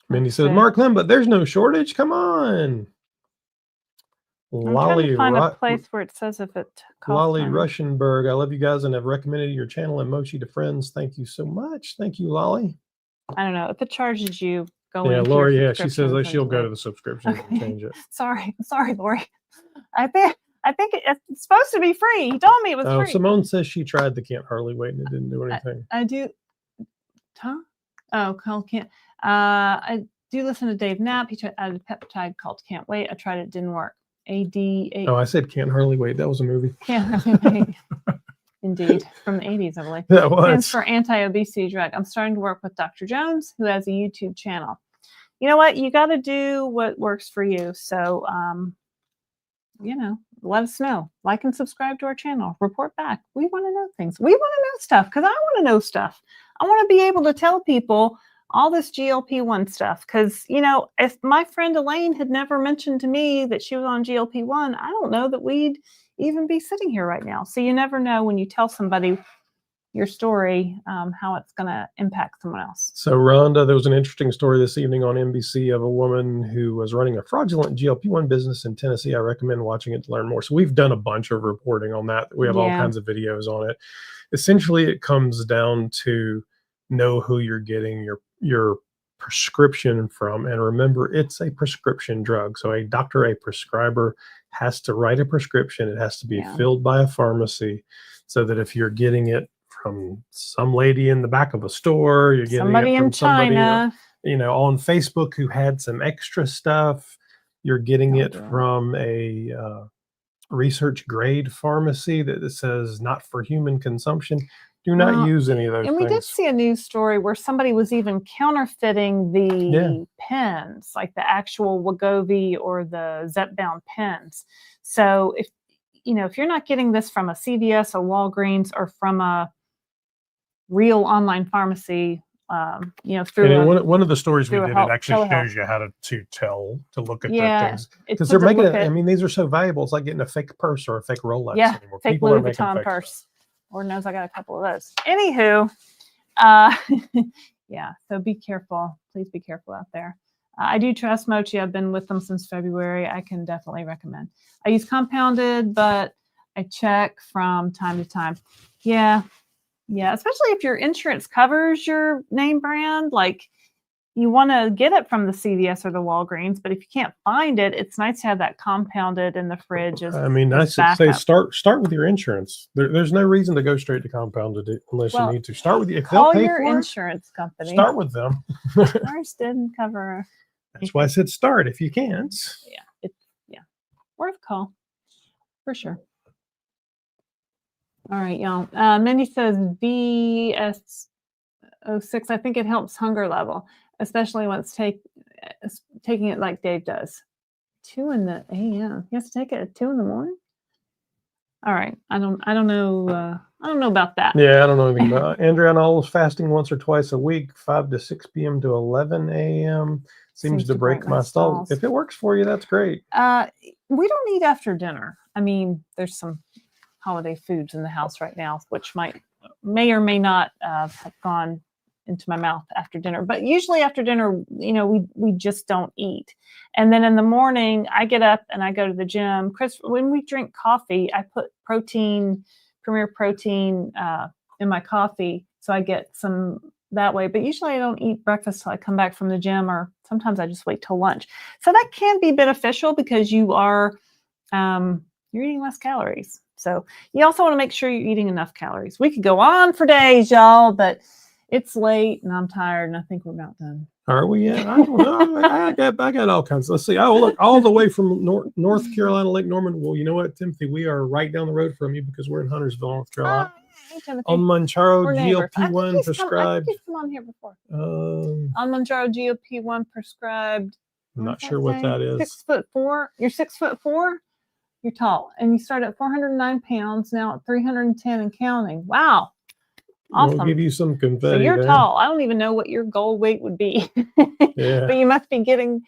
Mindy says, Mark Clem, but there's no shortage. Come on. I'm trying to find a place where it says if it costs Lolly money. Russienberg, I love you guys and have recommended your channel and Mochi to friends. Thank you so much. Thank you, Lolly. I don't know if it charges you. Go yeah, into Lori. your Yeah, she says that she'll go to the subscription and change it. Sorry, Lori. I think it's supposed to be free. He told me it was free. Simone says she tried the Can't Hardly Wait and it didn't do anything. I do. Huh? Oh, called Can't. I do listen to Dave Knapp. He tried a peptide called Can't Wait. I tried it. Didn't work. AD. Oh, I said Can't Hardly Wait. That was a movie. Can't Hardly Wait. Indeed, from the 80s, I believe. That was. Stands for anti-obesity drug. I'm starting to work with Dr. Jones, who has a YouTube channel. You know what? You got to do what works for you. So, let us know. Like and subscribe to our channel. Report back. We want to know things. We want to know stuff because I want to know stuff. I want to be able to tell people all this GLP-1 stuff because, if my friend Elaine had never mentioned to me that she was on GLP-1, I don't know that we'd even be sitting here right now. So you never know when you tell somebody your story, how it's going to impact someone else. So Rhonda, there was an interesting story this evening on NBC of a woman who was running a fraudulent GLP-1 business in Tennessee. I recommend watching it to learn more. So we've done a bunch of reporting on that. We have all kinds of videos on it. Essentially, it comes down to know who you're getting your prescription from. And remember, it's a prescription drug. So a prescriber has to write a prescription. It has to be filled by a pharmacy so that if you're getting it from some lady in the back of a store, you're getting somebody it from in China, on Facebook who had some extra stuff. You're getting it from a research grade pharmacy that says not for human consumption. Do not use any of those things. And we did see a news story where somebody was even counterfeiting the pens, like the actual Wegovy or the Zepbound pens. So if you're not getting this from a CVS, a Walgreens, or from a real online pharmacy, through one of the stories we did, it actually telehealth. shows you how to look at the things because they're making it. I mean, these are so valuable. It's like getting a fake purse or a fake Rolex. Yeah, anymore. fake People Louis are making Vuitton fake purse. stuff. Lord knows I got a couple of those. Anywho, so be careful. Please be careful out there. I do trust Mochi. I've been with them since February. I can definitely recommend. I use compounded, but I check from time to time. Yeah, especially if your insurance covers your name brand, like you want to get it from the CVS or the Walgreens, but if you can't find it, it's nice to have that compounded in the fridge. Nice to say start with your insurance. There's no reason to go straight to compounded unless you need to. Start with if they'll pay your for insurance company. Start with them. Ours didn't cover. That's why I said start if you can't. Yeah, worth a call for sure. All right, y'all. Mindy says VS06. I think it helps hunger level, especially when it's taking it like Dave does. 2 a.m. He has to take it at 2 in the morning. All right. I don't know. I don't know about that. Yeah, I don't know anything about Andrea. I was fasting once or twice a week, 5 to 6 p.m. to 11 a.m. Seems to break my stalls. If it works for you, that's great. We don't eat after dinner. I mean, there's some holiday foods in the house right now, which may or may not have gone into my mouth after dinner. But usually after dinner, we just don't eat. And then in the morning, I get up and I go to the gym. Chris, when we drink coffee, I put Premier Protein in my coffee, so I get some that way. But usually I don't eat breakfast till I come back from the gym, or sometimes I just wait till lunch. So that can be beneficial because you are you're eating less calories. So you also want to make sure you're eating enough calories. We could go on for days, y'all, but it's late and I'm tired and I think we're about done. Are we yet? I don't know. I got all kinds. Let's see. Oh, look, all the way from North Carolina, Lake Norman. Well, you know what, Timothy? We are right down the road from you because we're in Huntersville, North Carolina. Hey, Timothy. On Manjaro, We're neighbors. GLP-1 prescribed. He's come on here before. Um, On Manjaro, GLP-1 prescribed. I'm not sure what that is. 6'4". You're 6'4". You're tall, and you start at 409 pounds. Now at 310 and counting. Wow. Awesome. We'll give you some confetti. So you're there. tall. I don't even know what your goal weight would be, Yeah. but you must be getting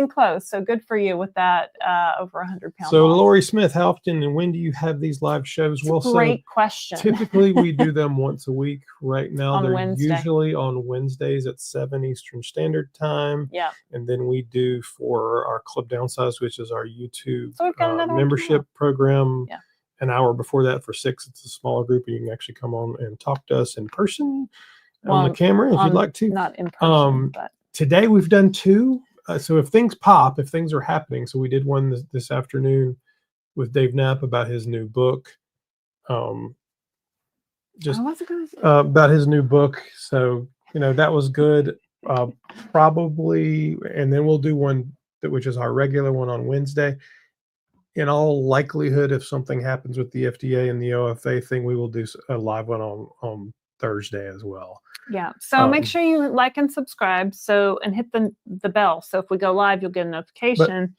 close. So good for you with that over 100 pounds. So Lori Smith, how often and when do you have these live shows? Well, great question. Typically we do them once a week. Right now On they're Wednesday. usually on Wednesdays at 7 Eastern Standard Time. Yeah. And then we do for our Club Downsize, which is our YouTube So we've got another one membership program. Yeah. An hour before that for 6. It's a smaller group. You can actually come on and talk to us in person on the camera if you'd like to. Not in person, but today we've done 2. So if things pop, if things are happening, so we did one this afternoon with Dave Knapp about his new book. Just about his new book. So, that was good. Probably, and then we'll do one which is our regular one on Wednesday. In all likelihood, if something happens with the FDA and the OFA thing, we will do a live one on Thursday as well. Yeah. So make sure you like and subscribe. And hit the bell. So if we go live, you'll get a notification.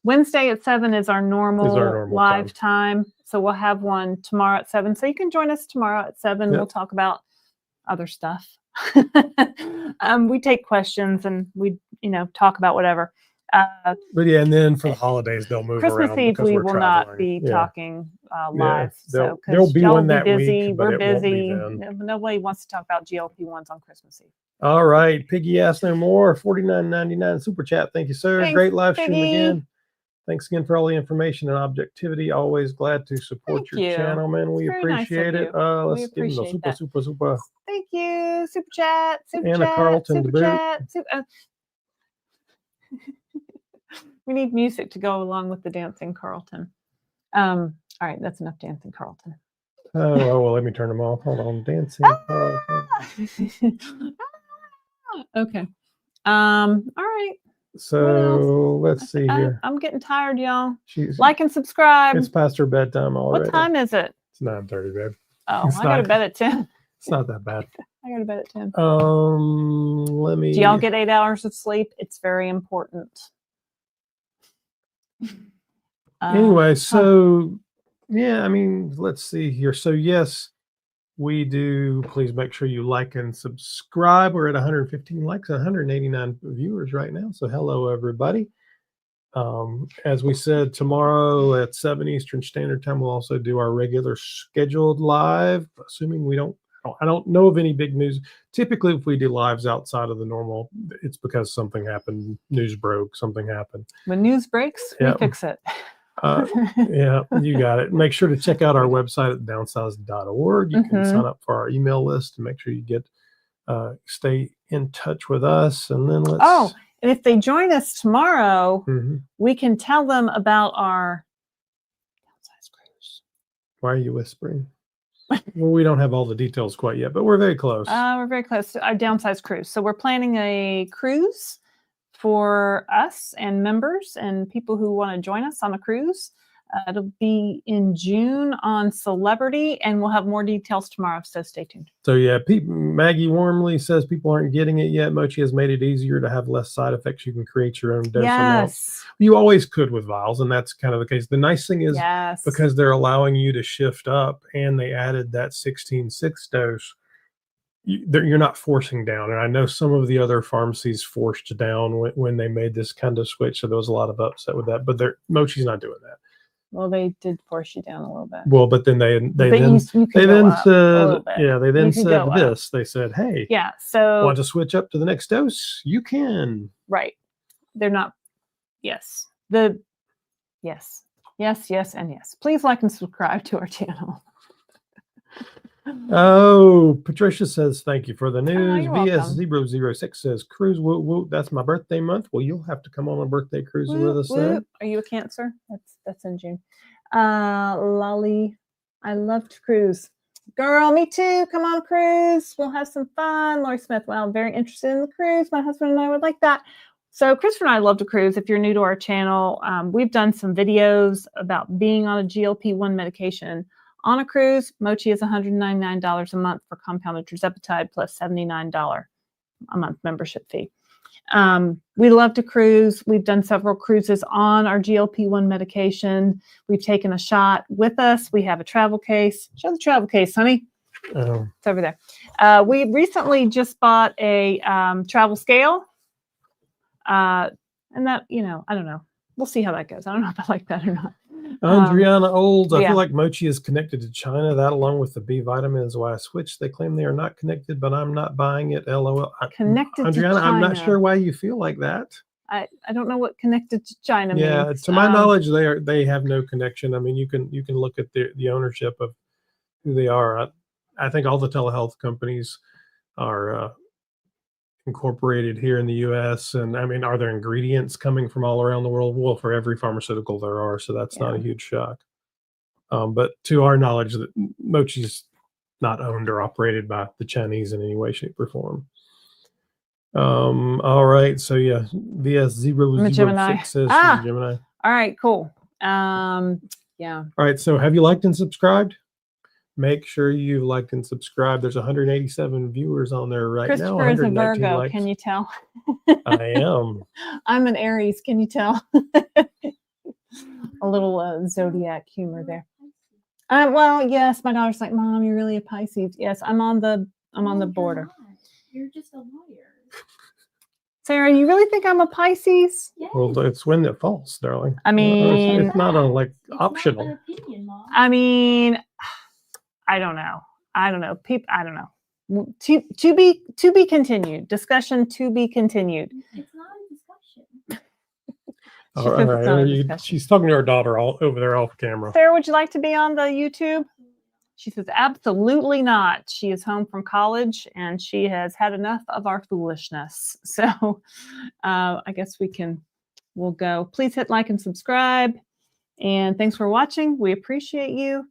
Wednesday at 7 is our normal live time. So we'll have one tomorrow at 7. So you can join us tomorrow at 7. Yep. We'll talk about other stuff. We take questions and we, talk about whatever. But yeah, and then for the holidays they'll move Christmas around. Eve we will not be talking live. So there'll be one that busy. week, but we're it won't busy. be then. Nobody wants to talk about GLP-1s on Christmas Eve. All right, Piggy asked no more. $49.99 super chat. Thank you, sir. Thanks, great live stream Piggy. again. Thanks again for all the information and objectivity. Always glad to support your channel, man. We appreciate it. Let's give them the super. Thank you. Super chat. Anna Carlton super chat. We need music to go along with the dancing Carlton. All right, that's enough dancing Carlton. Oh, well, let me turn them off. Hold on, dancing Carlton. Okay. All right. So let's see here. I'm getting tired, y'all. Like and subscribe. It's past her bedtime already. What time is it? It's 9:30, babe. Oh, I go to bed at 10. It's not that bad. I go to bed at 10. Let me. Do y'all get 8 hours of sleep? It's very important. Anyway, so yeah, let's see here. So yes, we do. Please make sure you like and subscribe. We're at 115 likes and 189 viewers right now. So hello, everybody. As we said, tomorrow at 7 Eastern Standard Time, we'll also do our regular scheduled live, assuming I don't know of any big news. Typically, if we do lives outside of the normal, it's because something happened, news broke, something happened. When news breaks, we fix it. Yeah, you got it. Make sure to check out our website at downsize.org. You can sign up for our email list and make sure you stay in touch with us. And then and if they join us tomorrow, we can tell them about our downsize cruise. Why are you whispering? Well, we don't have all the details quite yet, but we're very close. We're very close to our downsize cruise. So we're planning a cruise for us and members and people who want to join us on a cruise. It'll be in June on Celebrity, and we'll have more details tomorrow, so stay tuned. So yeah, Maggie Warmly says people aren't getting it yet. Mochi has made it easier to have less side effects. You can create your own dose amount. You always could with vials, and that's kind of the case. The nice thing is because they're allowing you to shift up, and they added that 16/6 dose, you're not forcing down. And I know some of the other pharmacies forced down when they made this kind of switch, so there was a lot of upset with that. But Mochi's not doing that. Well, they did force you down a little bit. Well, but then they then said this. They said, "Hey, so want to switch up to the next dose? You can." Right? They're not. Yes. Yes, and yes. Please like and subscribe to our channel. Oh, Patricia says thank you for the news. VS006 says cruise. Woo woo. That's my birthday month. Well, you'll have to come on a birthday cruise with us. Are you a Cancer? That's in June. Lolly, I love to cruise. Girl, me too. Come on, cruise. We'll have some fun. Lori Smith, well, very interested in the cruise. My husband and I would like that. So Christopher and I love to cruise. If you're new to our channel, we've done some videos about being on a GLP-1 medication on a cruise. Mochi is $199 a month for compounded tirzepatide plus $79 a month membership fee. We love to cruise. We've done several cruises on our GLP-1 medication. We've taken a shot with us. We have a travel case. Show the travel case, honey. It's over there. We recently just bought a travel scale. And that, I don't know. We'll see how that goes. I don't know if I like that or not. Adriana Olds, I yeah. feel like Mochi is connected to China. That, along with the B vitamin, is why I switched. They claim they are not connected, but I'm not buying it. LOL. Connected Adriana, to China. I'm not sure why you feel like that. I don't know what connected to China means. Yeah, to my knowledge, they have no connection. I mean, you can look at the ownership of who they are. I think all the telehealth companies are incorporated here in the U.S. And I mean, are there ingredients coming from all around the world? Well, for every pharmaceutical there are, so that's not a huge shock. But to our knowledge, that Mochi's not owned or operated by the Chinese in any way, shape, or form. All right, so yeah, VS006 says Gemini. All right, cool. Yeah. All right, so have you liked and subscribed? Make sure you liked and subscribed. There's 187 viewers on there right now. Christopher is a Virgo. Likes. Can you tell? I am. I'm an Aries. Can you tell? A little zodiac humor there. Well, yes, my daughter's like, Mom, you're really a Pisces. Yes, I'm on the border. You're just a lawyer. Sarah, you really think I'm a Pisces? Yes. Well, it's when it falls, darling. I mean, it's not it's optional. Not an opinion, Mom. I mean, I don't know. I don't know. I don't know. To be continued. Discussion to be continued. It's not a discussion. All right. She's talking to her daughter over there off camera. Sarah, would you like to be on the YouTube? She says, absolutely not. She is home from college and she has had enough of our foolishness. So I guess we'll go. Please hit like and subscribe. And thanks for watching. We appreciate you.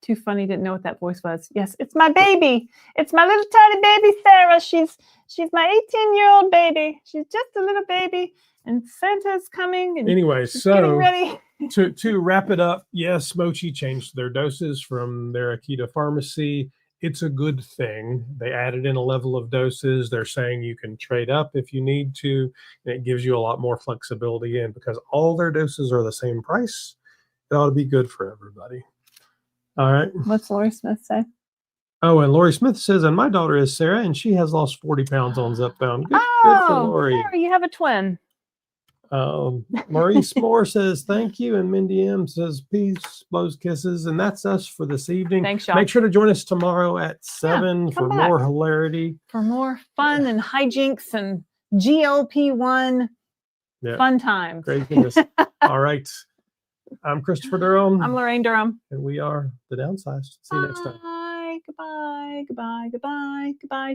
Too funny, didn't know what that voice was. Yes, it's my baby. It's my little tiny baby, Sarah. She's my 18-year-old baby. She's just a little baby. And Santa's coming. And anyway, so getting ready. to wrap it up, yes, Mochi changed their doses from their Aequita Pharmacy. It's a good thing. They added in a level of doses. They're saying you can trade up if you need to. And it gives you a lot more flexibility in, because all their doses are the same price. It ought to be good for everybody. All right. What's Lori Smith say? Oh, and Lori Smith says, and my daughter is Sarah, and she has lost 40 pounds on Zepbound. Good for Lori. Sarah, you have a twin. Maurice Moore says thank you, and Mindy M says peace, blows kisses, and that's us for this evening. Thanks, y'all. Make sure to join us tomorrow at 7 for more hilarity, for more fun and hijinks and GLP-1 fun times. Craziness. All right, I'm Christopher Durham. I'm Lorraine Durham, and we are the Downsized. See you next time. Goodbye. Goodbye.